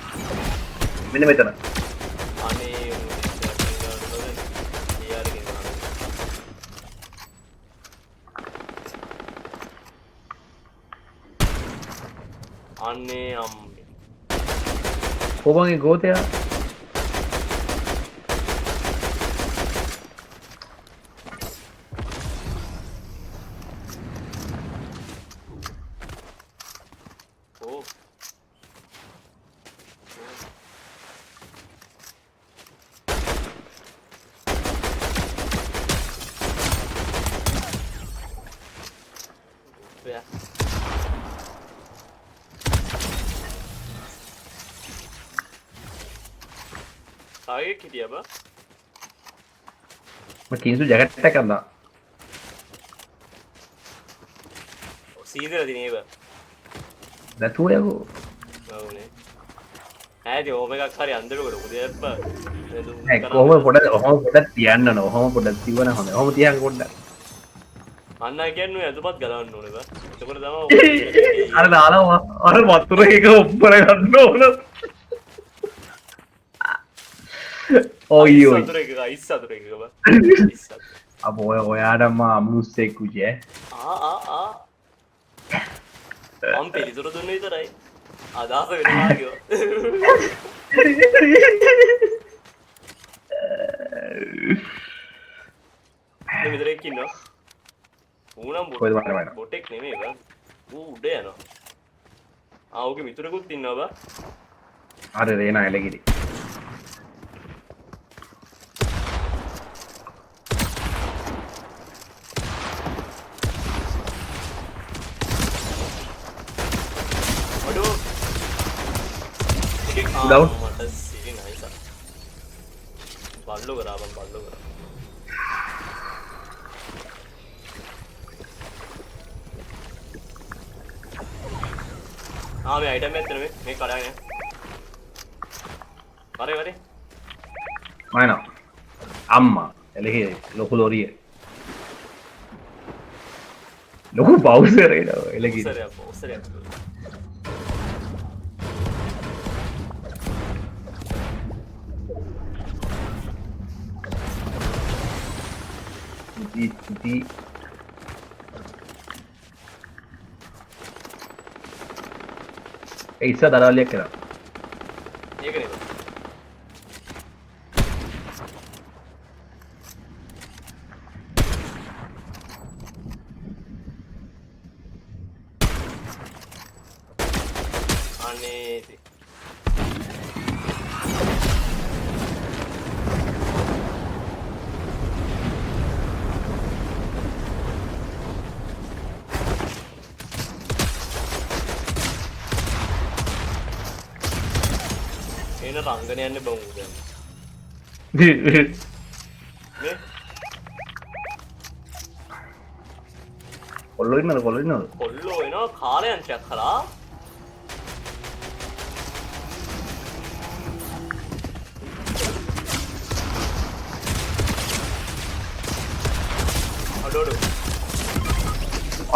මෙන්න මෙතන අනේ අන්නේ අම්මේ කොබන්ගේ ගෝතයා ඕ Yeah. ආයේ කිදියා බා මම කින්සු ජැකට් එකක් ගන්නවා සීදලා දිනේ බා නැතුව යකෝ ඔව්නේ ඈදී ඕම එකක් හරි අන්දරක ලොකු දෙයක් බා ඒ කොහොම පොඩක් තියන්න ඕන ඔහොම පොඩක් තියවන හොඳයි ඔහොම තියන් පොඩ්ඩක් අන්න කියන්නේ ඇතුපත් ගලවන්න ඕනේ බා එතකොට තමයි අර දාලා අර වතුර එක ඔබ්බර ගන්න ඕන ඔයි සතුර එක අයිස් සතුර එක බා අප ඔයාටම අමුස්සෙක් කුජේ මම පිළිතුරු දුන්නේ විතරයි අදහස වෙනවා කිව්වා මේ විතරක් ඉන්නවා ඌනම් බොටෙක් නෙමෙයි බා ඌ උඩ යනවා ඌගේ මිතුරෙකුත් ඉන්නවා බා අර රේනා එලගිරි down මට සිරි නයිස බල්ලෝ කරා බම් බල්ලෝ කරා මේ අයිටම් එකක් දෙන්න මේ කඩාගෙන වරේ මයිනෝ අම්මා එලෙහි ලොකු ලෝරිය ලොකු බවුසර් එනවා එලගිරි බවුසරයක් Di ඒ ඉස්ස දරවලියක් කරා. ඒක නේ. අනේ ඉතින්. එන රංගන යන්නේ බං උදේ. නේ? කොල්ලෝ ඉන්නවද කොල්ලෝ එනවා කාලයන්ත්‍රයක් කරා.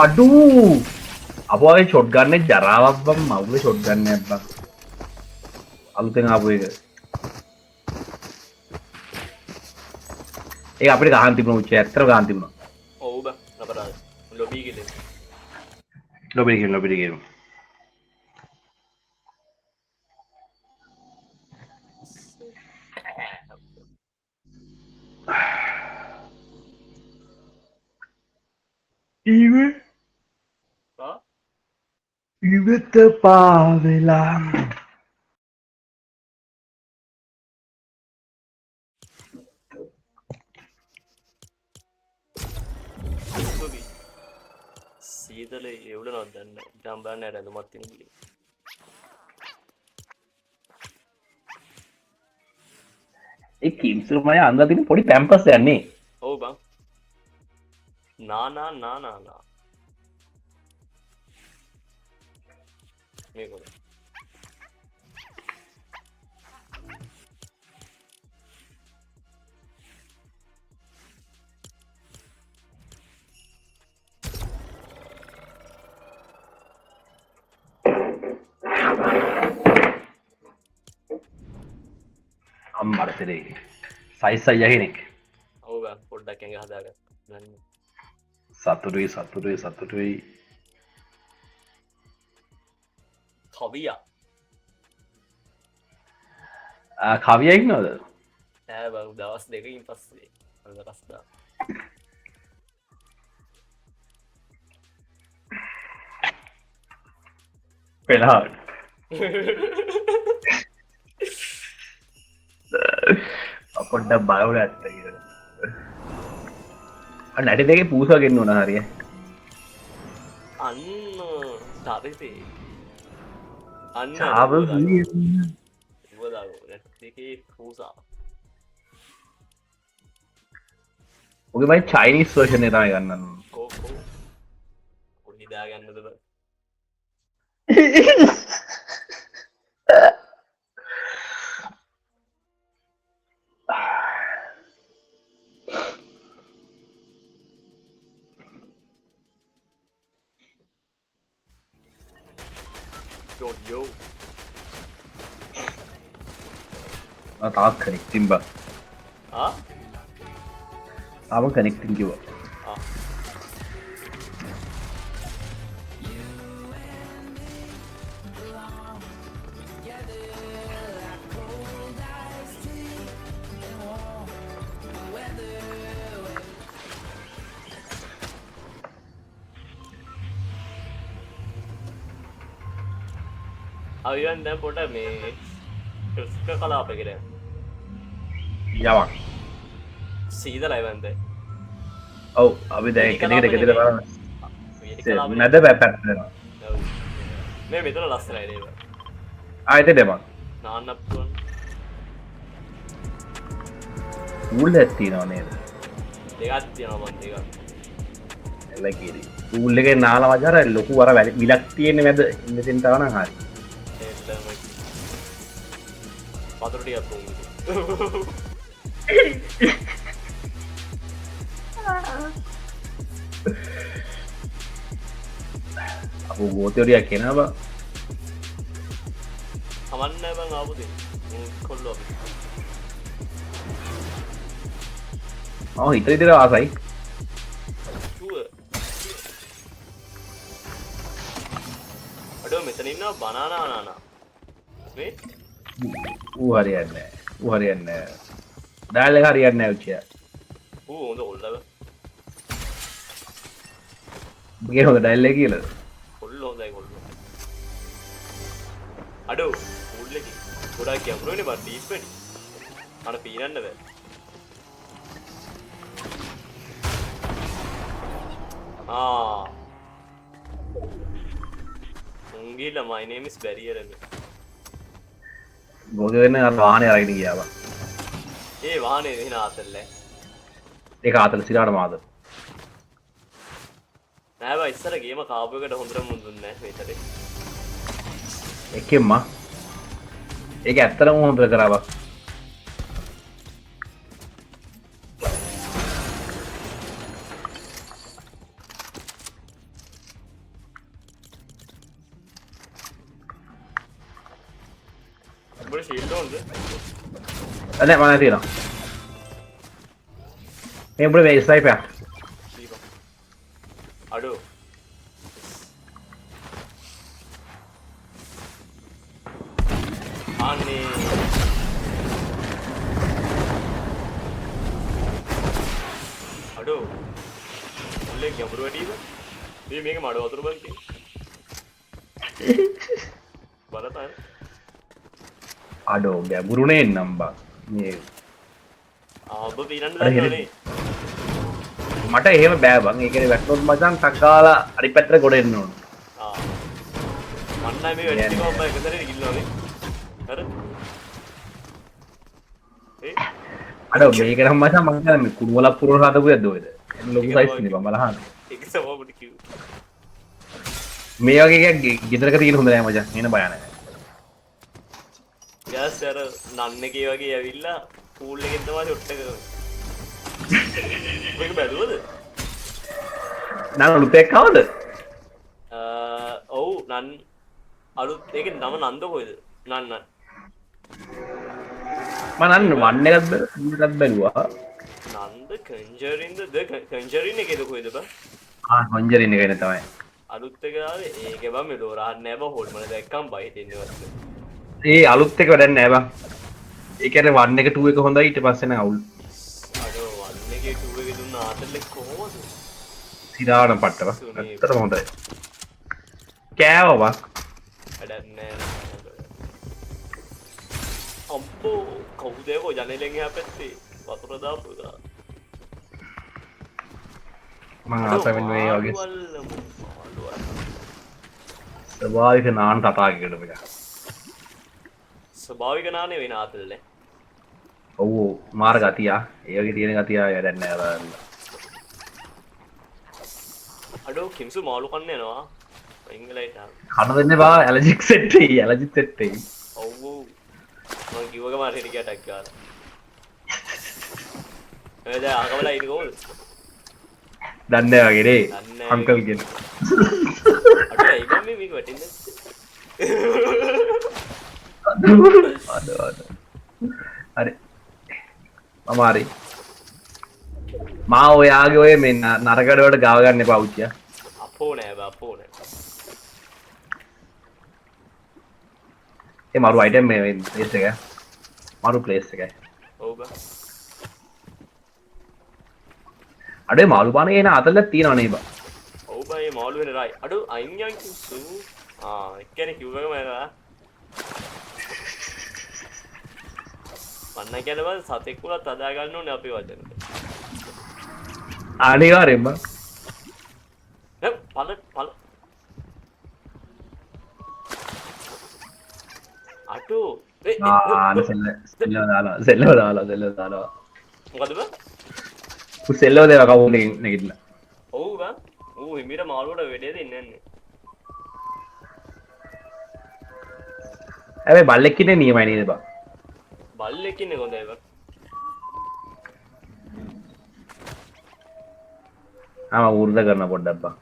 අඩු අපේ ෂොට් ගන්න ජරාවක් බම් මවුල ෂොට් ගන්න එකක් බම් අලුතෙන් ආපු එක ඒක අපිට ගහන් තිබුණා උච්ච ඇත්තට ගහන් තිබුණා ඔව් බං අපරාධ ලොබි එකේ ලොබි ගේමු ඉවත පාවෙලා සීතල එවුලනවද දන්නේ ඉතින් බලන්න යට ඇඳුමක් තියෙන කිලි ඒ කිම්සුරු මය අඳලා තියෙන පොඩි පැම්පස් යන්නේ ඔව් බං නා මේක අම්මරතරේ සයිස් අයියා කෙනෙක් ඔව් බං පොඩ්ඩක් ඇඟ හදාගන්න සතුටුයි කවියා කවියා ඉන්නවද ඈ බං දවස් දෙකකින් පස්සේ අරදස්දා පෙළහට පොඩ්ඩක් බලවල ඇත්ත නැටි දෙකේ පූසාගෙන්න්න ඕන හරිය අන්න තරතේ අන්න චාව දෙකේ පූසා ඔගේ මයි චයිනිස් වර්ෂණය තමයි ගන්නන්න කෝකෝ උඩිදා ගන්නද බ yo තාක් කනෙක්ටින් බ ආ තාම කනෙක්ටින් කිව අයන් දැන් පොට මේ ක්‍රිස්ක කලාපෙකට යවක් සීදලයිවන්ද ඔව් අපි දැ එකකට එකතිර නැද පැපැත්වෙනවා මේ මෙතන ලස්සනයිනේව ආයත දෙමක් නාන්නපුුවන් ඌල් ඇත්ති නොනේද දෙකත් තියනමන් දෙක එලකිරි ඌල් එක නාල වජර ලොකු වර වැඩ විලක් තියෙන මැද ඉන්නසින්ටවන හරි පතුරටිය අප අප ගෝතවරයක් කෙනවා හමන්න බං ආපුද කොල්ලෝ හිත ඉදිර ආසයි අඩෝ මෙතන මෙතන ඉන්නවා බනානා නානා. මේ ඌ හරියන්නේ නැහැ. ඌ හරියන්නේ නැහැ. ඩයල් එක හරියන්නේ නැහැ උච්චියා. ඌ හොඳ ඔල්ලව. උඹගේ හොඳ ඩයල් එක කියලාද? කොල්ල හොඳයි කොල්ල. අඩෝ ඌල්ලකි. ගොඩාක් ගැඹුරුනේ බා ඩීප් වැඩි. අන පීනන්න බෑ. උංගිලා my name is barrier එක. මොකද වෙන්නේ අර වාහනේ අරගෙන ගියා බා. ඒ වාහනේ වෙන ආතල්ලේ. ඒක ආතල සිරාට මාද. නෑ බා ඉස්සර ගේම කාපු එකට හොඳට මුදුන්නේ නෑ මේතරේ. එකෙම්ම ඒක ඇත්තටම හොඳට කරා බා. උඹට ෂීල්ඩ් ඕනද? නෑ මම තියෙනවා. මේ උඹට මේ ස්නයිපර් එක. අඩෝ අනේ අඩෝ ඔල්ලේ ගැඹුරු වැඩිද? මේ මේක මඩ වතුර බං තියෙන්නේ. බලතන අඩෝ ගැඹුරුනේ නම් බා. මේ ඔබ පීනන්න දන්නවනේ. මට එහෙම බෑ බං. ඒ කියන්නේ වැට්නොත් මචං තක්කාලා අනිත් පැත්තට ගොඩ එන්න ඕන. මන්නයි මේ වැඩි ටික ඔබ එකතරේ ගිල්ලෝනේ. හරි. අඩෝ මේක නම් මචං මම කියන්නේ මේ කුණු වලක් පුරවන හදපු යද්ද ඔයද? එන්න ලොකු සයිස් නේ බං බලහන්. ඒක සමෝබඩ කිව්. මේ වගේ එකක් ගෙදරක තියෙන හොඳ නෑ මචං. එන බය නැහැ. යස් අර නන්න එකේ වගේ ඇවිල්ලා පූල් එකෙන් තමයි ෂොට් එක කරන්නේ. මේක බැලුවද? නං අලුත් එකක් කවද? ඔව් නන් අලුත් ඒකේ නම නන්ද කොයිද? නන්න. මම නන්න වන්න එකක් බැලුවා. නන්ද කන්ජරින්ද කන්ජරින් එකේද කොයිද බං? කොන්ජරින් එකේ නේ තමයි. අලුත් එක ආවේ ඒකේ බං මේ ලෝරහන් නෑ බං හොල්මන දැක්කම් බයි හිටින්නේ වස්තු. ඒ අලුත් එක වැඩක් නෑ බං. ඒ කියන්නේ 1 එක 2 එක හොඳයි ඊට පස්සේ නෑ අවුල්. අඩෝ 1 එකේ 2 එකේ දුන්න ආතල්ලේ කොහොමද? සිරාණ පට්ට බං. ඇත්තටම හොඳයි. කෑවා බං. වැඩක් නෑ. අම්බෝ කවුද ඒක ජනලෙන් එහා පැත්තේ වතුර දාපු එක. මම ආසවෙන් මේ වගේ ස්වභාවික නාන කතාවකට මේක. ස්වභාවික නානේ වෙන ආතල්නේ. ඔව් මාර ගතිය. ඒ වගේ තියෙන ගතිය වැඩක් නෑ බලන්න. අඩෝ කිම්සු මාළු කන්න යනවා. ඉංගලයිට. කන දෙන්නේ බා ඇලර්ජික් සෙට් එකයි. ඇලර්ජික් සෙට් එකයි. ඔව් ඔව්. මම කිව්වක මාර හිට ගියා ටැක් ගාලා. එද ආගමලා ඉන්නේ කොහොමද? දන්නේ වගේ නේ. අංකල් කියන. අඩෝ ඒ බම් මේක වැටෙන්නේ. හරි මම හරි මා ඔයාගේ ඔය මේ නරකඩ වලට ගාව ගන්න එපා උච්චියා. අපෝ නෑ බා අපෝ නෑ. ඒ මරු අයිටම් මේ ප්ලේස් එක. මරු ප්ලේස් එක. ඔව් බා. අඩේ මාළු පානේ එන අතල්ල තියනව නේ බා. ඔව් බා මේ මාළු වෙන රයි. අඩෝ අයින් යන් කිව්සු. එක්කනේ කිව්වකම එනවා. මන්න කියනවා සතෙක් උලත් අදා ගන්න ඕනේ අපේ වචනෙට. අනිවාර්යෙන්ම. පල අටෝ සෙල්ලව දාලා මොකද බා? සෙල්ලව දේවා කවුලකින් නැගිටලා. ඔව් බා. ඌ හිමිට මාළුවට වෙඩේ දෙන්නේ නැහැ. හැබැයි බල්ලෙක් ඉන්නේ නියමයි නේද බා? බල්ලෙක් ඉන්නේ කොහොමද බා? ආ වෘද්ධ කරන පොඩ්ඩක් බා.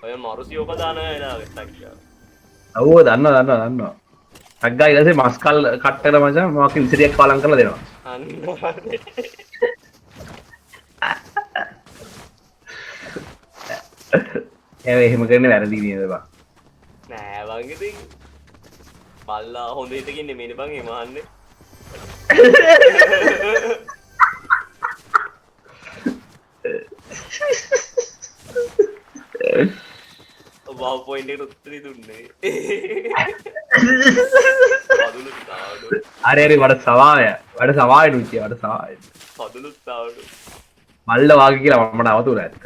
ඔය මරුසියෝක දාන වෙලාවට ටක්කියා. ඔව් දන්නවා. ටග්ගා ඊට පස්සේ මස් කල් කට් කරලා මචං මොකක් විසිරියක් පාලම් කරලා දෙනවා. අන්න එහෙම කරන්න වැරදි නේද බං? නෑ බං ඉතින් පල්ලා හොඳ හිතකින් නෙමෙයිනේ බං එහෙම අහන්නේ. වව් පොයින්ට් එකට උත්තරේ දුන්නේ. පදුලුත් තාවඩු. හරි හරි මට සවාය. මට සවාය නුච්චි මට සවාය. පදුලුත් තාවඩු. මල්ල වාගේ කියලා මට අවතුලා ඇත්තට.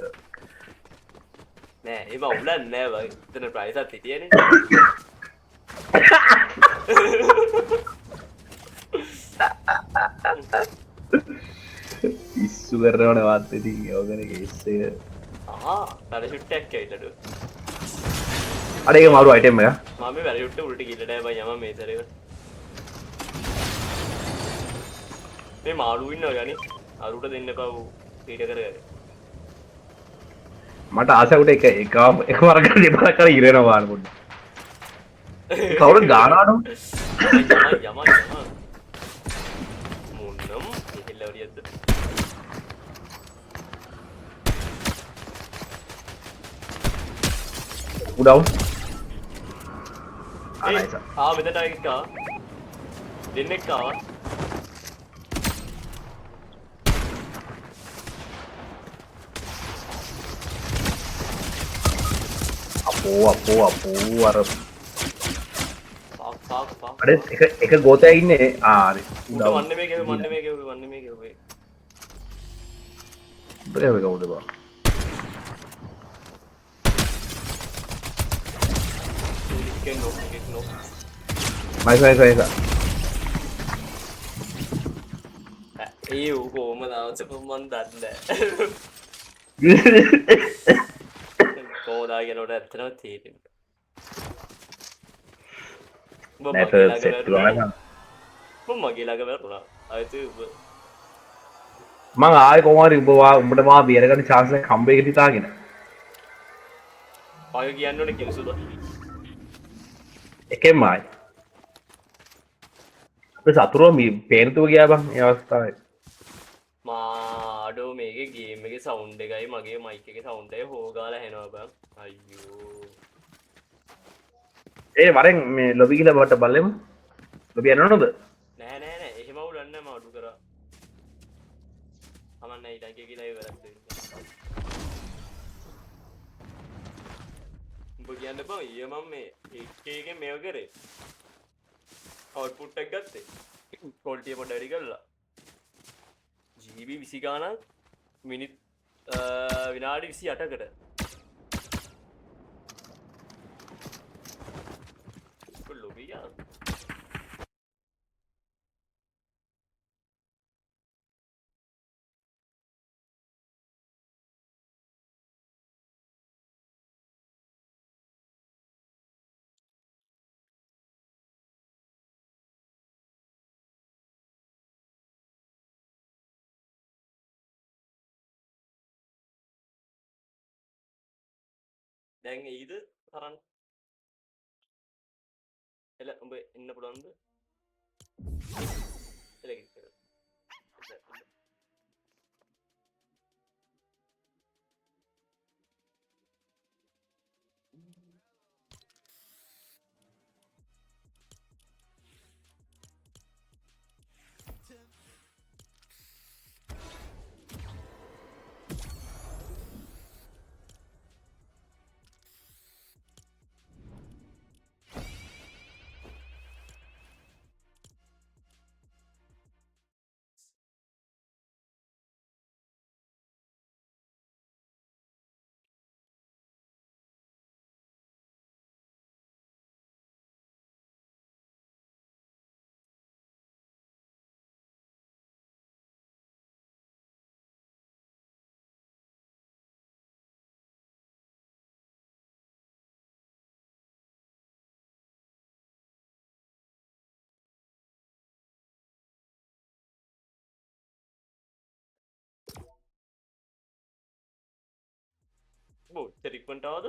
නෑ ඒව උලන්නේ නෑ බං. එතන ප්‍රයිස් එකක් හිටියනේ. ඉස්සු කරනවට වත් ඉතින් යෝගන කේස් එක. පැරෂුට් එකක් ඇවිල්ලාලු. අර ඒක මාරු අයිටම් එක. මම මේ පැරෂුට් එක උඩට ගිහලා නෑ බං යම මේ සැරේ. මේ මාළු ඉන්නවා යන්නේ. අරුට දෙන්න එපා ඌ පීඩ කරගෙන. මට ආසකට එක වරකට දෙපාරක් කරලා ඉරෙනවා බාන පොඩ්ඩ. කවුරුත් ගානවද? යම මුන්නම් ඉහිල්ලා වරියද්ද. උඩව. ආනයිස. මෙතන එකක් ආවා. දෙන්නෙක් ආවා. අපෝ අර පාක්. අර එක ගෝතයා ඉන්නේ හරි උඩ වන්නේ මේ ගෙවේ වන්නේ මේ ගෙවේ. බරේ කවුද බා කෙන්නෝ. නයිස් ඒ ඌ කොහමද ආවද මන් දන්නේ කොහොමදා කියනකොට ඇත්තටම තේරෙන්නේ. නැත සෙට් කරනවා මගේ ළඟ වැරුණා. ආයෙත් මං ආයෙ කොහොමරි උඹට මා බේර ගන්න chance එකක් හම්බෙයිද හිතාගෙන. ඔය කියන්න ඕනේ කිව්සුද? එකෙන්ම ආයි. අපේ සතුරෝ මේ පේනතුව ගියා බං මේ අවස්ථාවේ. මාඩෝ මේකේ ගේම් එකේ සවුන්ඩ් එකයි මගේ මයික් එකේ සවුන්ඩ් එක හොගාලා හෙනවා බං. අයියෝ. ඒ වරෙන් මේ ලොබි කියලා බට බලමු. ලොබි යනවද? නෑ එහෙම උලන්නේ නැහැ මම අඩු කරා. අමන්න ඊට කියලා ඉවරක් දෙන්න. උඹ කියන්න බං ඊයේ මම මේ 8K එකෙන් මේව කරේ. අවුට්පුට් එක ගත්තේ. ක්වොලිටි එක පොඩ්ඩක් වැඩි කරලා. GB 20 ගානක් විනාඩි 28කට. ලොබි යා. දැන් එයිද තරන්න එල උඹ එන්න පුළුවන්ද එල බෝ ටෙරික්මන්ට් ආවද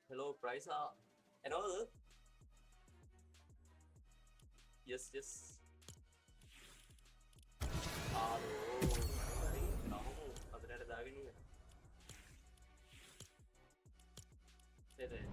Hello, Price. Another? Yes, yes. Aduh, tadi kamu ada daging nih. Deh.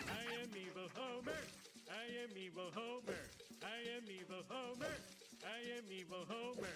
I am evil Homer. I am evil Homer. I am evil Homer. I am evil Homer.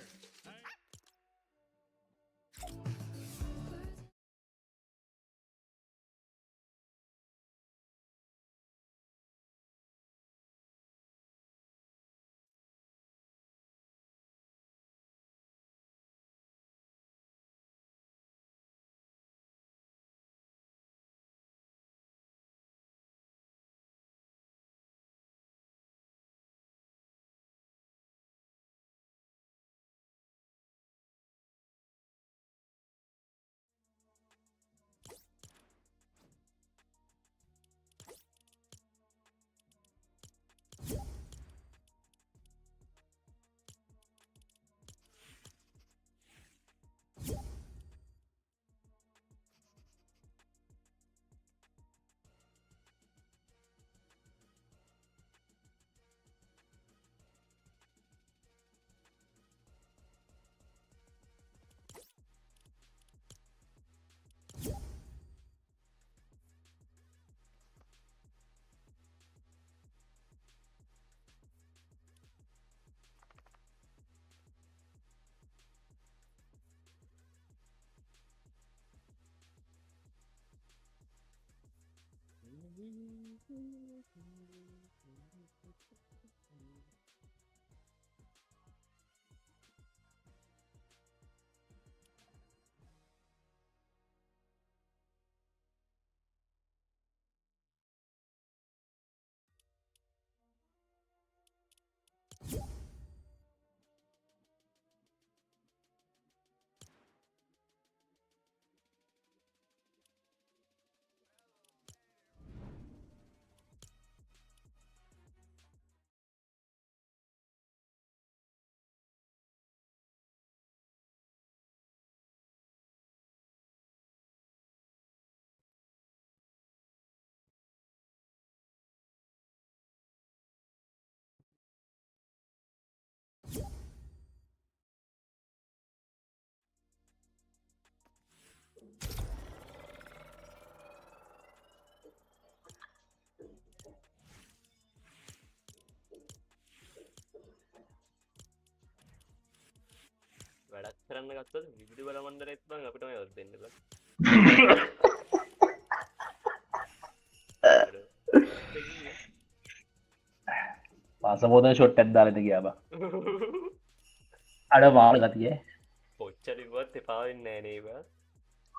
කරන්න ගත්තොත් විදුලි බල මණ්ඩලෙත් බං අපිටම යොත් දෙන්න බං. පාසපෝතන ෂොට් එකක් දාලා ඉඳ ගියා බා. අර මාර ගතිය. කොච්චර ඉවත් එපා වෙන්නේ නැහැ නේ බං.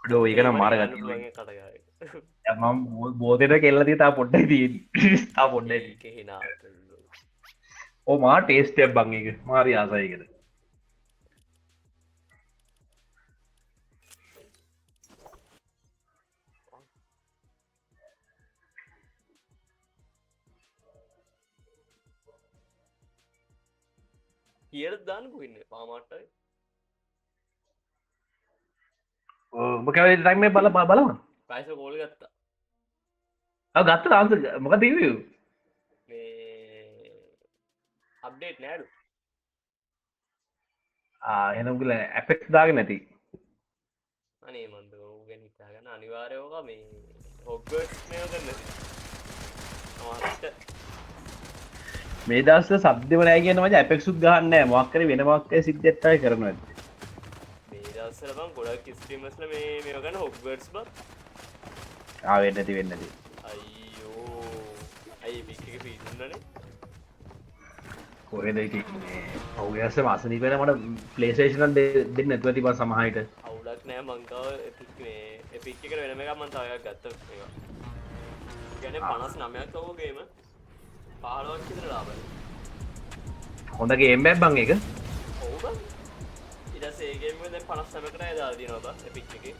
අඩෝ ඒක නම් මාර ගතිය. කටගායි. මම බෝතේට කෙල්ල තිය තා පොඩ්ඩයි තියෙන්නේ. තා පොඩ්ඩයි. ඒක හිනා. ඕ මා ටේස්ට් එකක් බං ඒක. මාරි ආසයි ඒකට. කියලා දාන්නකෝ ඉන්නේ පාමාට්ටයි. ඔබ කැවේ ටයිම් එක බලන්න. පයිස කෝල් ගත්තා. ආ ගත්ත ආන්සර් මොකද ඉව්වේ? මේ අප්ඩේට් නෑලු. එහෙනම් උගල ඇපෙක්ස් දාගෙන නැති. අනේ මන්ද ඌගෙන හිතාගන්න අනිවාර්යව මේ හොග්වර්ට්ස් මේව කරන්න. මේ දවස්වල සබ්දෙම නැහැ කියන මචං ඇපෙක්ස් උත් ගහන්නේ නැහැ. මොකක් කරේ වෙන මොකක් කරේ සිද්ධියක් තමයි කරනවා ඇත්තේ. මේ දවස්වල බං ගොඩක් ස්ට්‍රීමර්ස්ලා මේව ගන්න හොග්වර්ට්ස් බං. වෙන්නේ නැති වෙන්නේ නැති. අයියෝ. අයි පික් එක පීදුන්නනේ. කොහෙද ඉතින් මේ ඔයස්ස මාසනීප වෙන මට ප්ලේස්ටේෂන් දෙන්න නැතුව ඇති බං සමහර විට. අවුලක් නෑ මං ගාව එපික් මේ එපික් එකට වෙනම එකක් මං තව එකක් ගත්තා මේක. කියන්නේ 59ක් වගේ ගේම 15ක් විතර ලාභයි. හොඳ ගේම් එකක් බං ඒක. ඔව් බං. ඊට පස්සේ ඒ ගේම් එක දැන් 59කට දාලා දිනවා බං එපික් එකේ.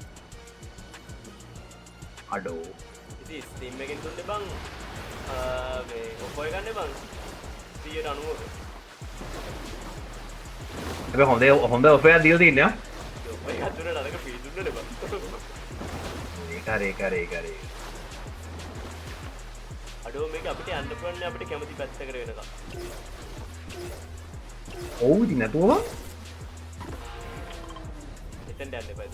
අඩෝ. ඉතින් ස්ටීම් එකෙන් දුන්නේ බං මේ ඔපෝ එක ගන්නේ බං 190ක. හැබැයි හොඳ ඔෆර් එකක් දීලා තින්නේ ආ. ඔපෝ එක දුන්නා නරක පී දුන්නනේ බං. ඒක. අඩෝ මේක අපිට යන්න පුළුවන් අපිට කැමති පැත්තකට වෙනකම්. ඔව් ඉතින් නැතුව බං. එතෙන්ට යන්න එපා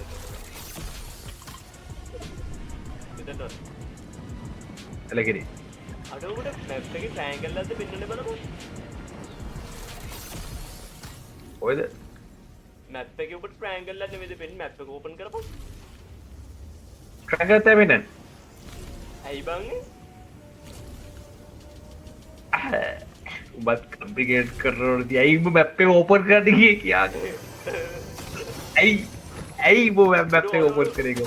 එතෙන්ට. එලකිරි. අඩෝ උඩ මැප් එකේ ට්‍රයැන්ගල් එකක්ද පෙන්වන්නේ බලමු. ඔයද? මැප් එකේ උඩ ට්‍රයැන්ගල් එකක් නෙමෙයිද පෙන්නේ මැප් එක ඕපන් කරපන්. ට්‍රැකර් තමයි නේද? ඇයි බං? උඹත් කම්ප්ලිකේට් කරනවලුදී ඇයි උඹ මැප් එක ඕපන් කරන්න ගියේ කියන්නේ? ඇයි උඹ මැප් එක ඕපන් කරේ කො?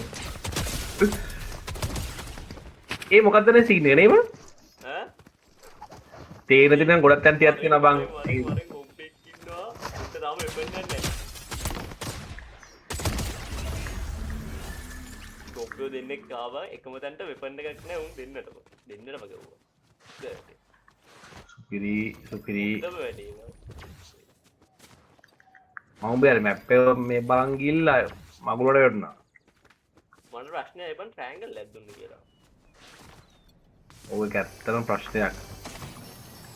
ඒ මොකද්ද නේ සීන් එක නේ බං? ඈ? තේරෙද නම් ගොඩක් තැන් තියක් තියෙනවා බං. මරේ කොම්පෙක් ඉන්නවා. උන්ට තාම වෙපන් නැහැ. කොම්පියෝ දෙන්නෙක් ආවා එකම තැනට වෙපන් එකක් නැහැ උන් දෙන්නටම. දෙන්නටම ගවුවා. සුපිරි. දෙව වැඩි. මම බෑ මැප් එක මේ බලන් ගිල්ලා මගුලට වැටුණා. මට ප්‍රශ්නය එපන් ට්‍රයැන්ගල් එකක් දුන්නේ කියලා. ඔය ඇත්තටම ප්‍රශ්නයක්.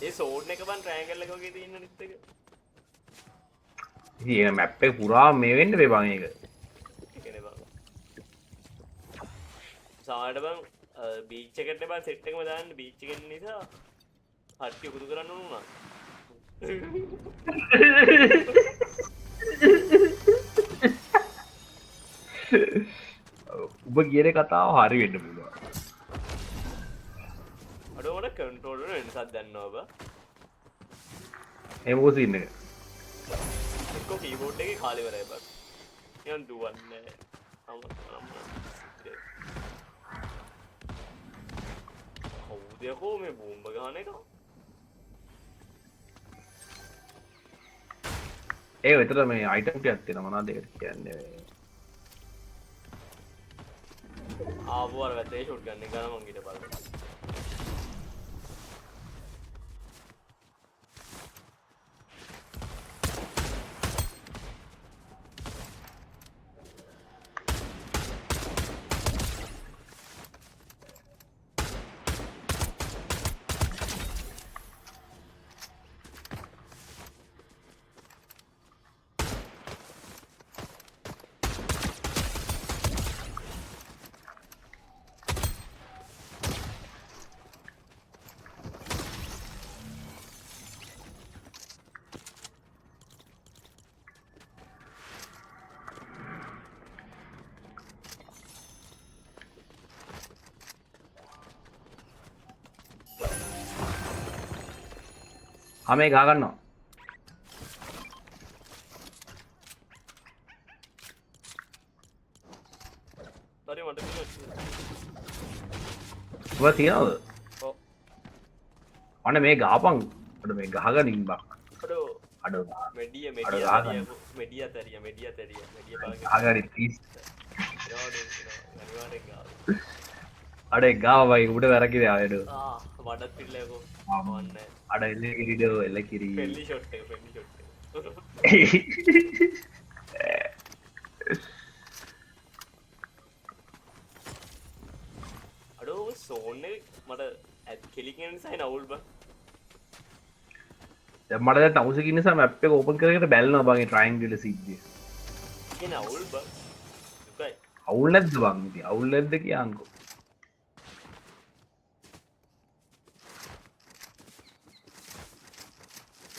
ඒ සෝඩ් එක බන් ට්‍රයැන්ගල් එක වගේ තියෙන නිත් එක. ඉතින් මැප් එක පුරා මේ වෙන්න බෑ බං ඒක. ඒකනේ බං. සමහරට බං බීච් එකට බං සෙට් එකම දාන්න බීච් එකෙන් නිසා හට්ටි උකුතු කරන්න ඕන උනා. ඔබ කියන කතාව හරි වෙන්න පුළුවන්. අඩෝ මට කන්ට්‍රෝලර් වෙනසක් දන්නවා ඔබ. ඒ මොකද සීන් එක? එක්ක කීබෝඩ් එකේ කාලේ ඉවරයි බං. නිකන් දුවන්නේ නැහැ. කවුද යකෝ මේ බෝම්බ ගහන එක? ඒ විතර මේ අයිටම් ටිකක් තියෙනවා මොනවද ඒකට කියන්නේ? ආවෝ අර වැටේ ෂොට් ගන්න එක ගන්න මං ඊට බලන්න. මේ ගහ ගන්නවා. හරි මට ඔබ තියනවද? ඔව් අනේ මේ ගහපන්. අඩ මේ ගහගනින් බක්. අඩෝ අඩ මෙඩිය ගහගන්න. මෙඩිය තරිය ගහගනි ප්ලීස්. අනිවාර්යෙන් ගාව අඩේ ගාවයි උඩ වැරකිද ආයඩ. වඩත් පිල්ලකෝ වන්න අඩ එල්ල කිරිඩෝ එල්ල කිරී. පෙල්ලි ෂොට් එක පෙල්ලි ෂොට් අඩෝ සෝන් එක මට ඇත් කෙලිකෙන නිසා නවුල් බං දැන් මට දැන් තවුස කින්න නිසා මැප් එක ඕපන් කරගෙන බැලනවා බං ඒ ට්‍රයිඇන්ගල් සිද්ධිය. ඒක නවුල් බං දුකයි අවුල් නැද්ද බං ඉතින් අවුල් නැද්ද කියන්කෝ.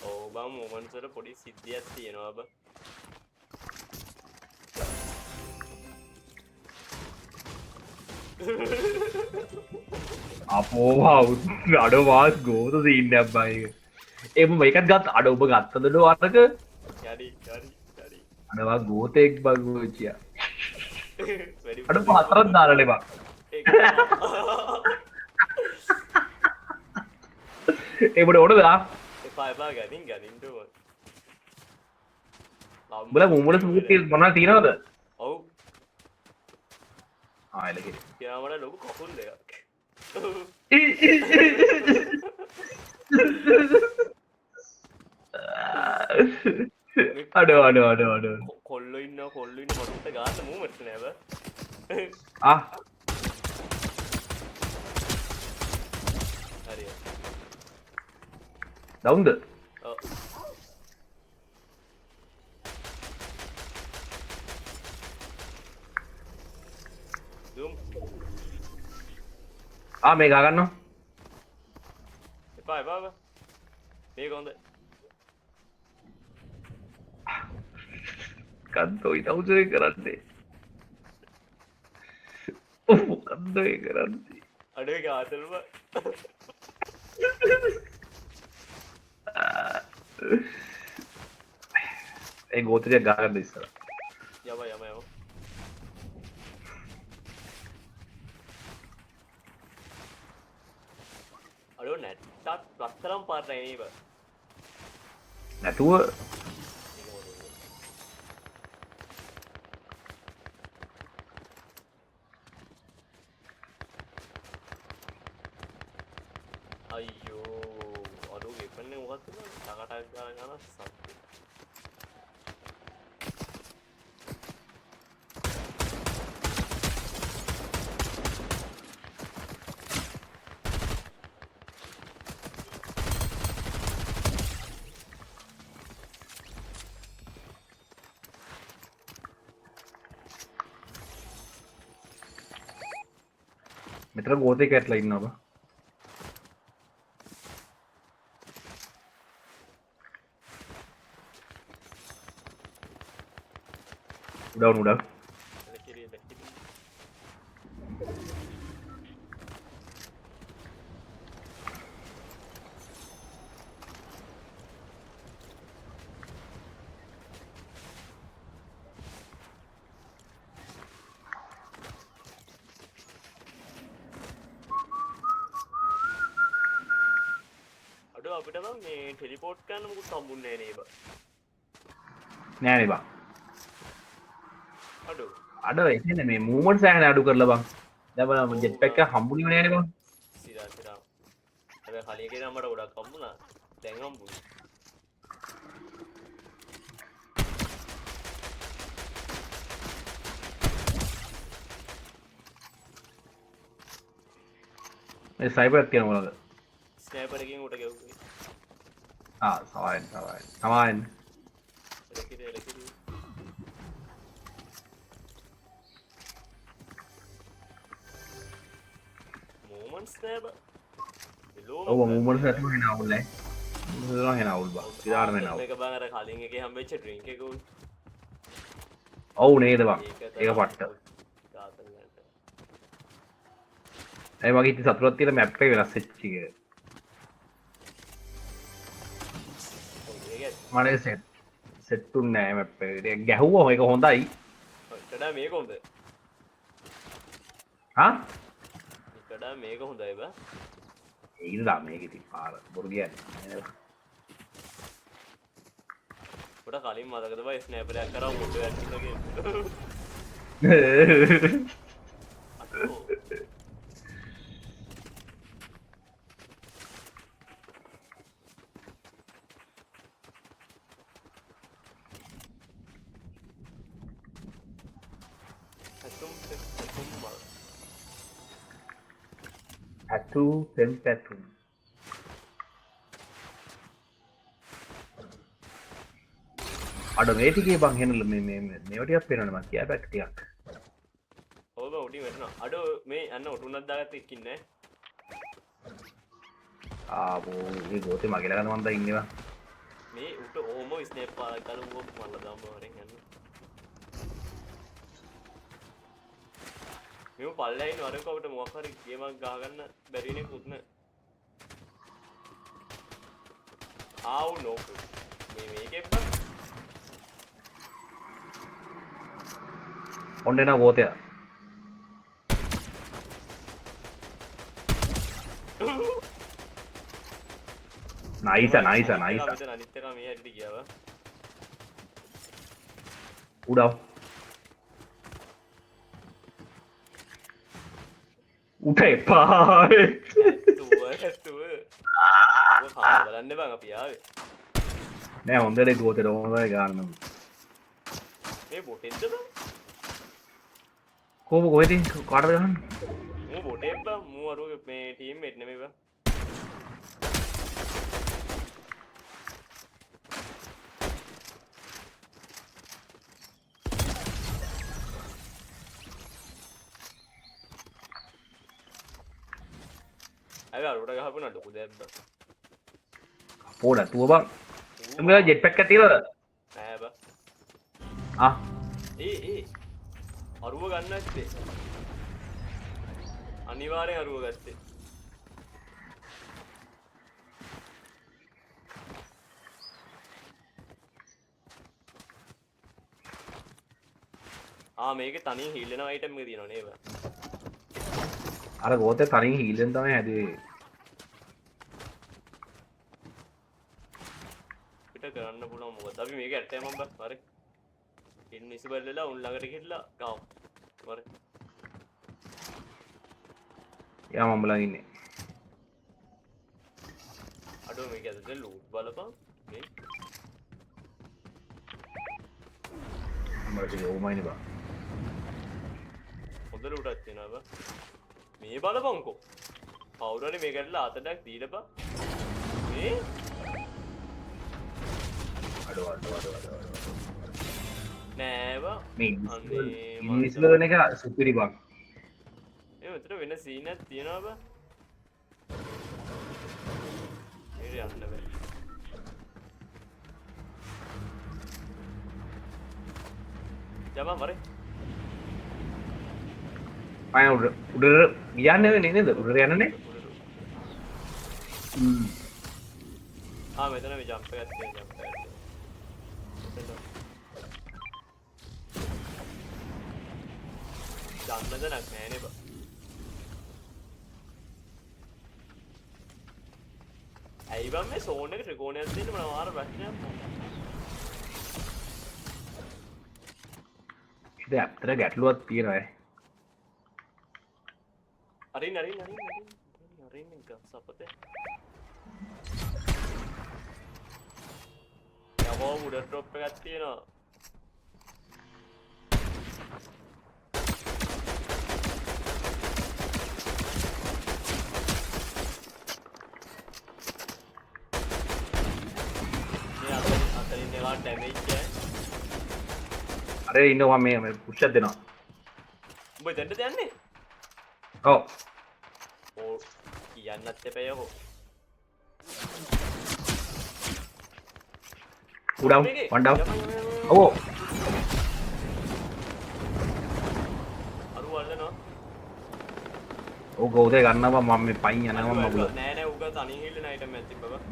ඔව් බං මොමන්ට්ස් වල පොඩි සිද්ධියක් තියෙනවා බං අපෝ අඩ වාස් ගෝත සීන්නයක් බයි. එම මේකත් ගත් අඩ ඔබ ගත්තදඩ අතක යරි අඩවා ගෝතෙක් බගෝචිය වැඩි අඩ පහතරත් දාරන බක් එබට ඕඩදා එපා එපා ගනින් ගනින්ටුව බල මුමට සූතිය මොනා තියනවද ඔව් ආයලක යාමට ලොකු කකුල් දෙයක් අඩ අඩ අඩ අඩ කොල්ල ඉන්න මටට ගාත මූමට නැව හරි දවුන්ද දුම් මේ ගාගන්න එපා එපා මේ කොන්ද කන්තෝයි තවුසය කරන්නේ කන්දය කරන්නේ අඩේ ආතල්ම ඒ ගෝතරය ගාගන්න ඉස්සර යම අඩෝ නැට්ටත් ලස්තරම් පාටනීව නැතුව අයියෝ අඩු ගෙපන්නේ මොකක්ද ටකටක් ගාන යන සත්තු මෙතර ගෝතය කැටලා ඉන්නවා උඩවුන් උඩ අඩෝ අපිට නම් මේ ටෙලිපෝට් කරන්න මුකුත් හම්බුන්නේ නැහැ නේද නෑනේ බං අඩෝ අඩ එතන මේ මූවමන්ට් සෑහෙන අඩු කරලා බං දැන් මම ජෙට් පැක් එක හම්බුනේ නෑනේ බං සිරා හැබැයි කලින් එකේ නම් මට ගොඩක් හම්බුණා දැන් හම්බුනේ මේ සයිබර් එකක් තියෙනවා මොනවද ස්නයිපර් එකෙන් උට ගෙවුවේ සමායන් එලකිරි moments නෑ බා ඔව් මූවමන්ට්ස් නැතුව එන අවුල් නෑ මොකද එන අවුල් බං ඉදාන වෙන අවුල් මේක බං අර කලින් එකේ හම්බෙච්ච ඩ්‍රින්ක් එක උන් ඔව් නේද බං ඒක පට්ට ගාතන් ගන්නට ඒ වගේ ඉතින් සතුටක් තියෙන මැප් එක වෙනස් වෙච්ච එක මට සෙට්ටුන් නෑ මැප් එකට ගැහුවා මේක හොඳයි කඩා මේක හොඳ හා කඩා මේක හොඳයි බා ඒලා මේක ඉතින් පාර බොරු කියන්නේ පොඩ කලින් මතකද බා ස්නෑපර් එකක් කරා මුඩ වැටුණාගේ Tattoo, pen tattoo. අඩ මේ ටිකේ බං හෙනල මේ ටිකක් පේනවනේ මං කියා බැක් ටිකක්. ඔබ උඩින් වැටෙනවා. අඩ මේ අන්න උටුනක් දාගත්ත එක්කින්නේ. ආවෝ මේ ගෝතේ මගේ ළඟ මන්ද ඉන්නවා. මේ උට ඕම ස්නේප් පාරක් ගාලා මොකක් මල්ල දාන්න වරෙන් යන්න. මේ පල්ලෙයි නරක අපිට මොකක් හරි ගේමක් ගහගන්න බැරි නේ කුත් නේ. ආව් නෝ. මේකේ බං. ඔන්න එන ගෝතයා. නයිස නයිස නයිස. අනිත් එක මේ හැටි ගියාවා. උඩව. උට එපා. තුව. ඔය බලන්න බං අපි ආවේ. නෑ හොඳට ගෝතේ හොඳයි ගන්න. මේ බොටෙන්ද බං? කොහොම කොහෙද කාටද ගහන්නේ? මූ බොටෙන් බං මූ අර මේ ටීම් මේට් නෙමෙයි බං. අර උඩ ගහපුණා ලොකු දෙයක් බං. පොඩ තුව බං. උඹලා ජෙට් පැක් එකක් තියනවද? නෑ බං. ආ ඒ අරුව ගන්න ඇත්තේ. අනිවාර්යෙන් අරුව ගත්තේ. මේකේ තනියෙන් හීල් වෙන අයිටම් එක තියෙනවා නේද? අර ගෝතේ තනියෙන් හීලෙන් තමයි හැදුවේ. පිට කරන්න පුළුවන් මොකද? අපි මේක ඇට්ටයම බං. හරි. ඉන්න ඉස්සබල් වෙලා උන් ළඟට ගිහිල්ලා ගාමු. හරි. යා මම ළඟ ඉන්නේ. අඩෝ මේක ඇතුලේ ලූට් බලපන්. මේ මම ඕමයිනේ බං. හොඳ ලූටක් තියෙනවා බං. මේ බලපන්කෝ. කවුරු හරි මේකට ආතඩක් දීලා බං. මේ අඩෝ නෑ බං. මේ අනේ ඉංග්‍රීසි වල එක සුපිරි බං. ඒ උතර වෙන සීන් එකක් තියෙනවා බං. මේ යන්න බෑ. ජමා මරේ. අය උඩ යන්නේ නේද? උඩ යන්නනේ. මෙතන මේ ජම්ප් එකක් තියෙනවා ජම්ප් එකක්. යන්නද නෑනේ බං. ඇයි බං මේ සෝන් එක ත්‍රිකෝණයක් දෙන්න මම ආර ප්‍රශ්නයක් ඉතින් අපතර ගැටලුවක් තියෙනවා. අරින් එක සපතේ. යවෝ උඩ ඩ්‍රොප් එකක් තියෙනවා. අතරින් එකට ඩැමේජ් එකයි. අර ඉන්නවා මේ පුෂ් එකක් දෙනවා. උඹ දෙන්නද යන්නේ? ඔව්. ඕ කියන්නත් එපා යකෝ. උඩම් වණ්ඩම්. ඔව්. අරු වල්ලනවා. ඔව් ගෝතේ ගන්නවා මම මේ පයින් යනවා මම මගුල. නෑ උග තනියෙන් හිල්ලන අයිටම් එකක් තිබ්බා බං.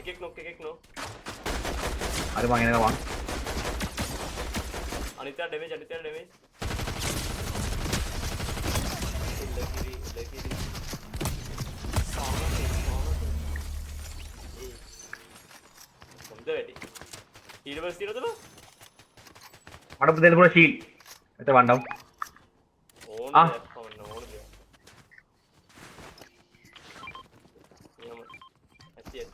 එකෙක් නොක් හරි මං එනවා මං අනිත්‍ය ඩැමේජ් ලකිරි හොඳ වැඩි ඊළඟ සිරදල මට දෙන්න පුළුවන් ෂීල්ඩ් එතන වන්ඩම් ඕන ආ. ඕන ඕන දෙයක් නියම ඇති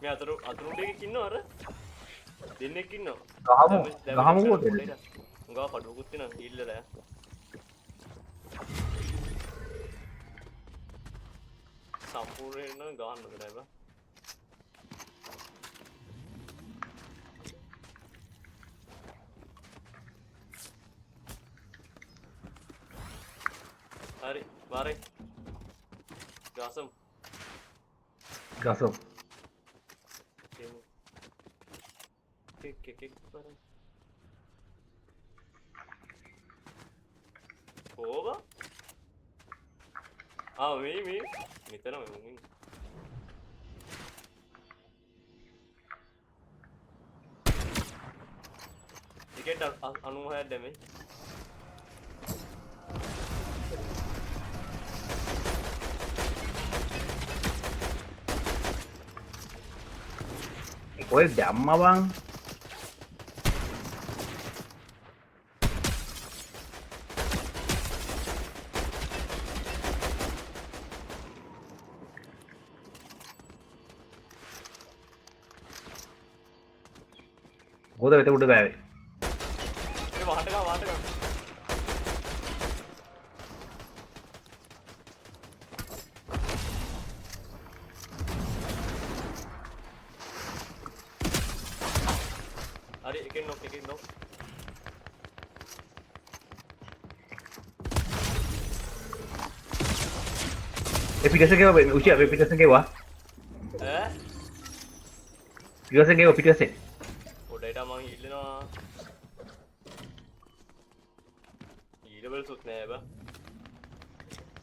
මේ අතුරු ටිකක් ඉන්නව අර දෙන්නෙක් ඉන්නවා ගහමු කොහෙද උගා කඩුවකුත් තියෙනවා හීල්ලලා සම්පූර්ණයෙන් ගහන්න බෑ බා හරි වාරේ ගාසම් ගසෝ කෙක් කරා ඕවා මේ මෙතන මම ටිකට් 96ක් ඩැමේජ් ඔය දැම්මා බං ගොඩ වෙත උඩ බෑවේ මේ වාටක හරි එකෙන් නොක් පිටසක උෂිය පිටසක වා පිටසක පොඩට මං ඉල්ලනවා ඊඩබල් සුත් නෑ බා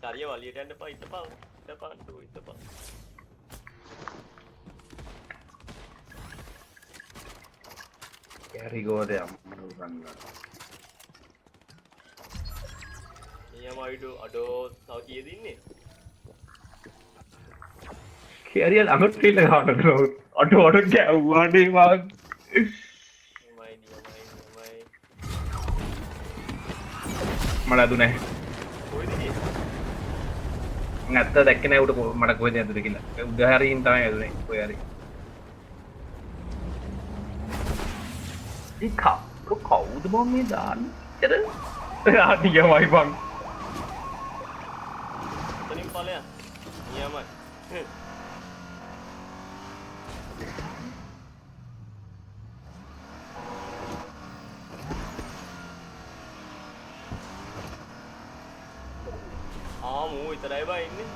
සරිය වලියට යන්න එපා ඉතපා කැරිගෝද අම්මෝ ගන්න නියමයිඩු අඩෝ තව කීයද ඉන්නේ කැරිය ළඟට ට්‍රීල ගන්න අඩෝ ගැව්වානේ මං මට අදුනේ නැත්ත දැක්ක නෑ උඩ මට කොහෙද ඇදුනේ කියලා උඩ හරියින් තමයි ඇදුනේ කොහේ හරි කවුද බං මේ දාන්නේ නියමයි බං තනින් ඵලයන් නියමයි මූ විතරයි බා ඉන්නේ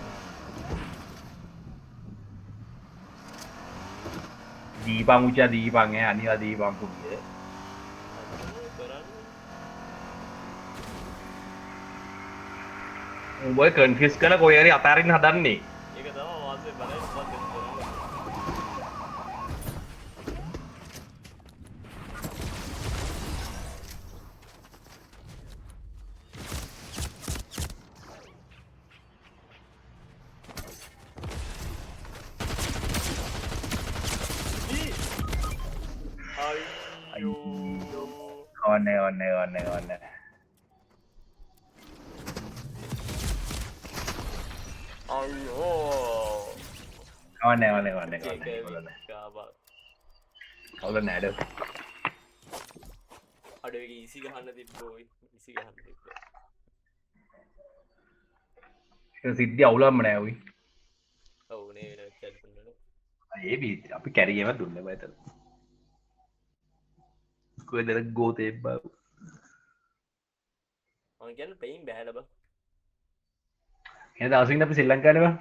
දීපං උචා දීපං අනිවා දීපං පුඩිය උඹ කන්ෆියුස් කරන කොහේ හරි අතාරින්න හදන්නේ ඒක තමයි වාසේ බලයි ඔන්න කවුද නෑඩ අඩ ඊසි ගහන්න තිබ්බෝයි ඉසි ගහන්න තිබ්බ සිද්ධි අවුලම්ම නෑවයි ඔවුනේ වෙන චැල්පන්නන ඒ අපි කැරියම දුන්න බයිතර කොය දෙර ගෝතය බව අගැන පයින් බෑලබ එ දසින්න අපි සිල්ලං කරනවා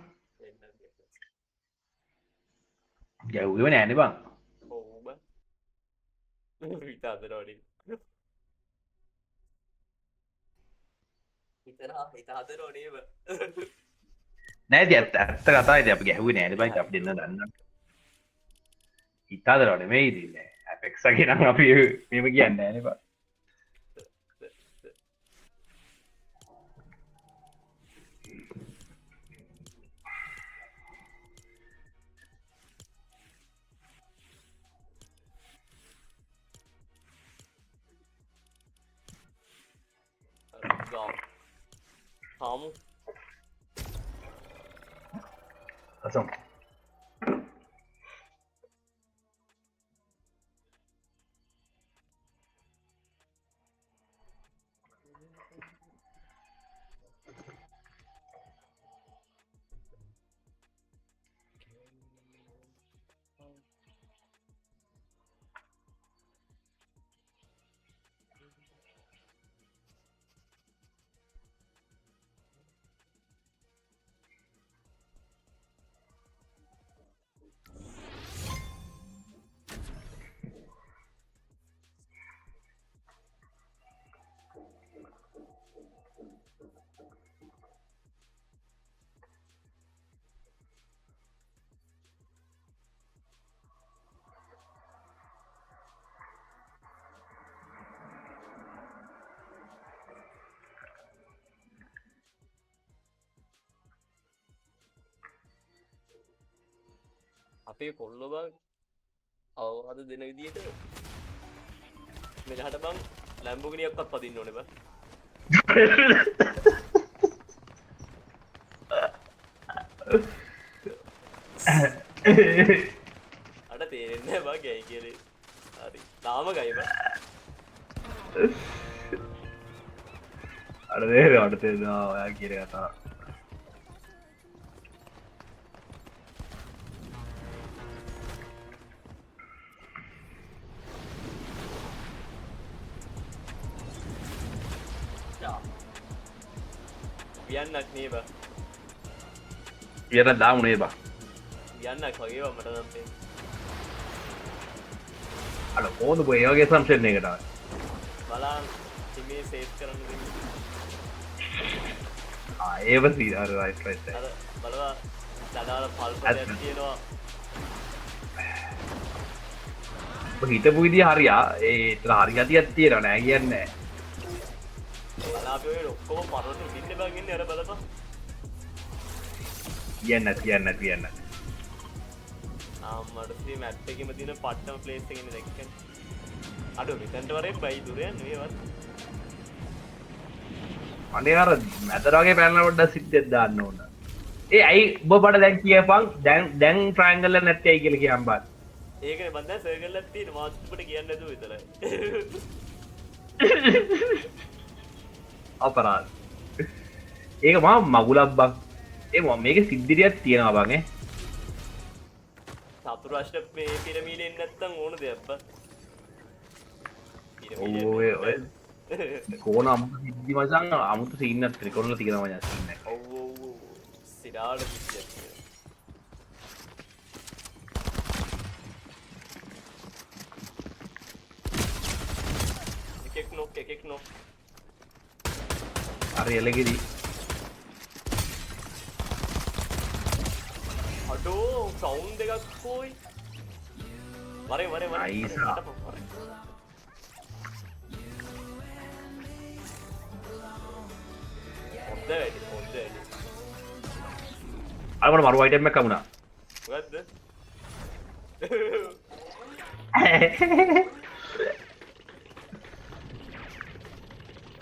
ගැව්ව නෑන බං ඔවුබ විතාදරෝඩින් හිතනා හිතාදරෝඩේව නෑ ඇත්ත කතායිද අපි ගැහුවේ නෑනේ බයි අපි දෙන්න දන්න හිතාදරව නෙමෙයි ඉතින් ඇපෙක්ස් වගේ නම් අපි මේව කියන්නේ නෑනේ බා Tom. Awesome. අපේ කොල්ලෝ බං අවවාද දෙන විදියට මෙලහට බං ලැම්බෝගිනියක්වත් පදින්න ඕනේ බං අට තේරෙන්නේ බං ගයි කියලා හරි තාම ගයි බං අර තේරෙනවා ඔයා කියන කතාව වියන්නක් නේ බං වියන්න දාමුනේ බා වියන්නක් වගේ බං මට නම් තේරෙන්නේ අර කොහොමද ඔය වගේ සම්ෂන් එකකට ආවේ බලන්න ඉමේ සේව් කරන්න දෙන්න ඒව සී අර රයිට් අර බලවා දඩාල පල්පයක් තියෙනවා ඔබ හිතපු විදිහ හරියා ඒ ඉතල හරි ගතියක් තියෙනවා නෑ කියන්නේ අපි ඔය ඔක්කොම පරණ ඉන්න බං ඉන්නේ අර බලපන් කියන්න ආම්මට මේ මැප් එකෙම තියෙන පට්ටම ප්ලේස් එකේ ඉන්නේ දැක්කනේ අඩෝ මෙතනට වරේ බයි දුර යන්නේ මේවත් අනේ අර මැදර වගේ පැනලා පොඩ්ඩක් සිද්දෙක් දාන්න ඕන ඒ ඇයි ඔබ බඩ දැන් කියපන් දැන් ට්‍රයැන්ගල් එක නැත්තේ ඇයි කියලා කියන්න බෑ ඒකනේ මන් දැන් සර්කල් එකක් තියෙන මාත් උඹට කියන්න නේද විතරයි අපරාධ ඒක මම මගුලක් බං ඒ මම මේකේ සිද්ධියක් තියෙනවා බං සතුරාෂ්ට මේ පිරමීඩෙන් නැත්තම් ඕන දෙයක් බං ඔය කෝන අමුතු සිද්ධි මචං අමුතු සීන් එකක් ත්‍රිකෝණවල තියෙනවා මචං සීන් එක ඔව් සිරාට සිද්ධියක් තියෙනවා එකෙක් නොක් අර එලගෙදි අඩෝ සවුන්ඩ් එකක් කොයි වරේ අයිසා. හොඳ අර මට මරු අයිටම් එකක් හම්බුණා මොකද්ද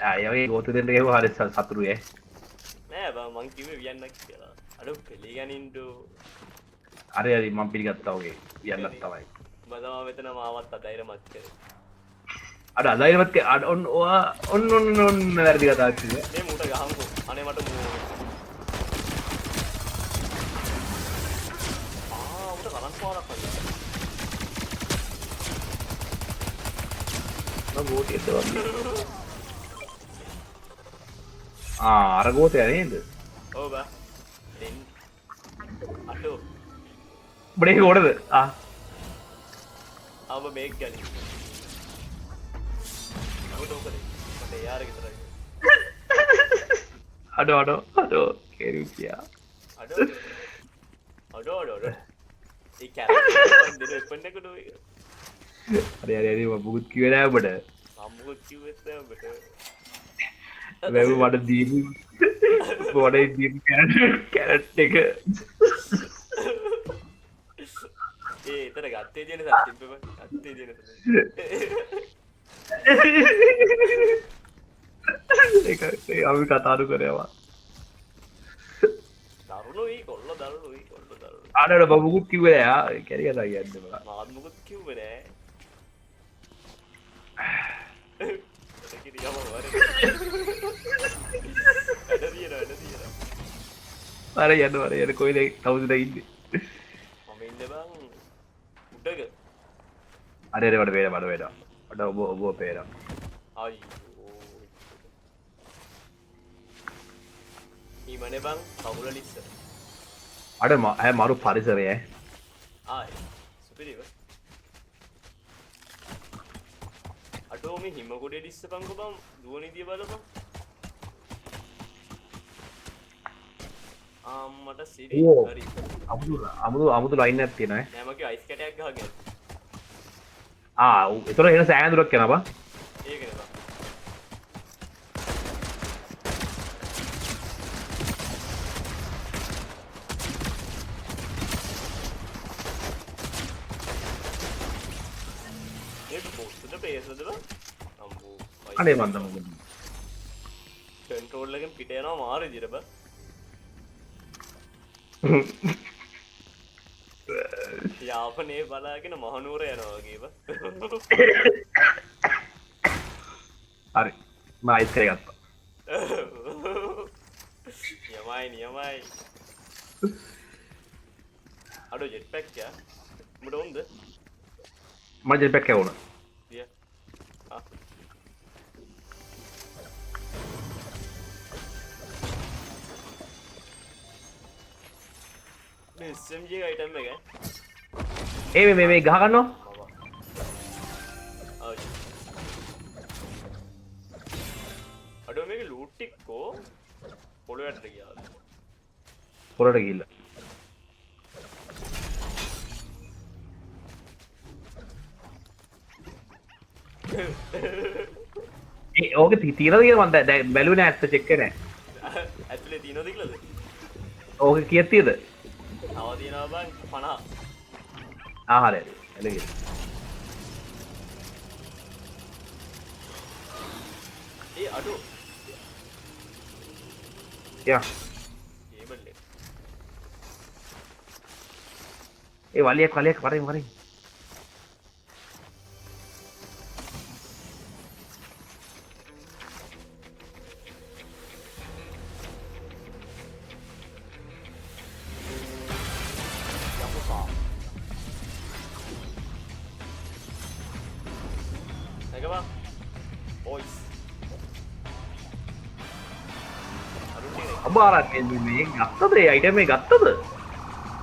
ආයෙ ගෝතු දෙන්න ගිහුවා හරි සතුටුයි නෑ බං මං කිව්වේ වියන්නක් කියලා අඩෝ පිළිගනින්ඩු අර හරි මම පිළිගත්තා ඔගේ වියන්නක් තමයි බදම මෙතන මාවත් අධෛර්යමත් කරේ අර අදයිරමත් ඔන්න වැරදි කතාවක් කිව්වේ මේ මූට ගහමුකෝ අනේ මට උට කරන් පාරක් වගේ මම ගෝතියට වගේ අර ගෝතය නේද ඔව් බා දෙන්න අටෝ බඩේ ගෝඩද ආව මේක ගනි මට යාර විතරයි අඩෝ කෙරුකියා අඩෝ අඩ ඒ කැරක්ටර් දෙන වෙපන් එකට ඔය හරි හරි හරි මම මුකුත් කිව්වේ නෑ ඔබට අම්මුත් කිව්වෙත් නෑ ඔබට වැව මට දීපු බොඩේ දීපු කැරට් එක ඒ එතන ගත්තේ තියෙන සත්‍යෙ බබ ගත්තේ තියෙන ඒක අපි කතාරු කරේවා දරුණුයි කොල්ල දරුණුයි අනේ බබ මුකුත් කිව්වේ නෑ ආ කැරිය ගා යන්නේ බලා මාත් මොකුත් කිව්වේ නෑ ඒක දිගම වරේ අර යන්න කොයිද කවුද ඉන්නේ මම ඉන්නේ බං උඩක අර අර වඩ වේලා වඩ ඔබ පේනවා අයියෝ ඊමනේ බං කවුල ලිස්ස අර මරු පරිසරය ආයි සුපිරිව අඩෝ මේ හිම ගොඩේ ලිස්සපන්කෝ බං දුවනිදිය බලපන් මට සිරි හරි අමුතු ලයින් එකක් තියෙනවා නෑ මගේ අයිස් කැටයක් ගහගෙන එතන එන සෑඳුරක් යනවා බං ඒකනේ බං ඒක පොස්ට් එක පේසද බං අම්බෝ අනේ මන්ද මොකද කන්ට්‍රෝල් එකෙන් පිට යනවා මාරු විදියට බං යාපනේ බලාගෙන මහනුවර යනවා වගේ බං හරි මම අයිස් කරේ ගත්තා නියමයි අඩෝ ජෙට් පැක් යා උඹට ඕනද මම ජෙට් පැක් එක ඕන දිය මේ SMG අයිටම් එක මේ ගහ ගන්නවා අඩෝ මේක ලූට් ටික්කෝ පොළොවට ගියාද පොරට ගිහිල්ලා ඕක තියෙනද කියලා මම දැන් බැලුවේ නෑ ඇත්ත චෙක් කරේ නෑ ඇතුලේ තියෙනවද කියලාද ඕක කීයක් තියෙද තව තියෙනවා බං 50 හරි එළගිය ඒ අඩෝ යා කේබල් එක ඒ වලියක් වරින් අබාරක් මේ ගත්තද ඒ අයිටම් එක ගත්තද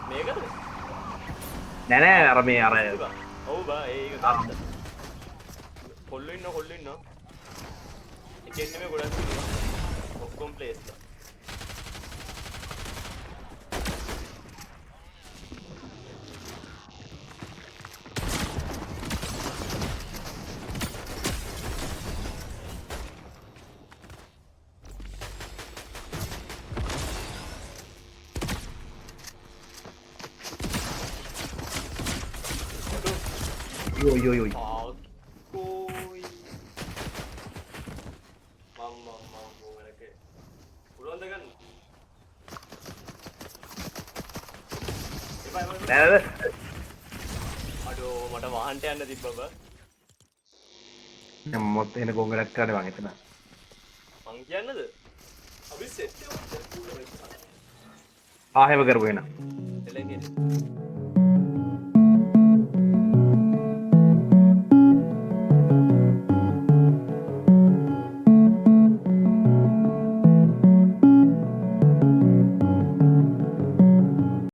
මේකද නෑ අර මේ අර ඔව් බා ඒක ගත්තා කොල්ලෝ ඉන්න එකෙන් නෙමෙයි ගොඩක් තියෙනවා ඔක්කොම ප්ලේස් ලා Yo. Agoy. Mamma perché. Ulang dengan. නෑ අඩෝ මට වහන්ට යන්න තිබ්බ බා. මොත් එන ගොංගලක් කරන්නේ මං එතන. මං කියන්නද? අපි සෙට් එක ආහෙම කරපු වෙන. එලෙන්නේ.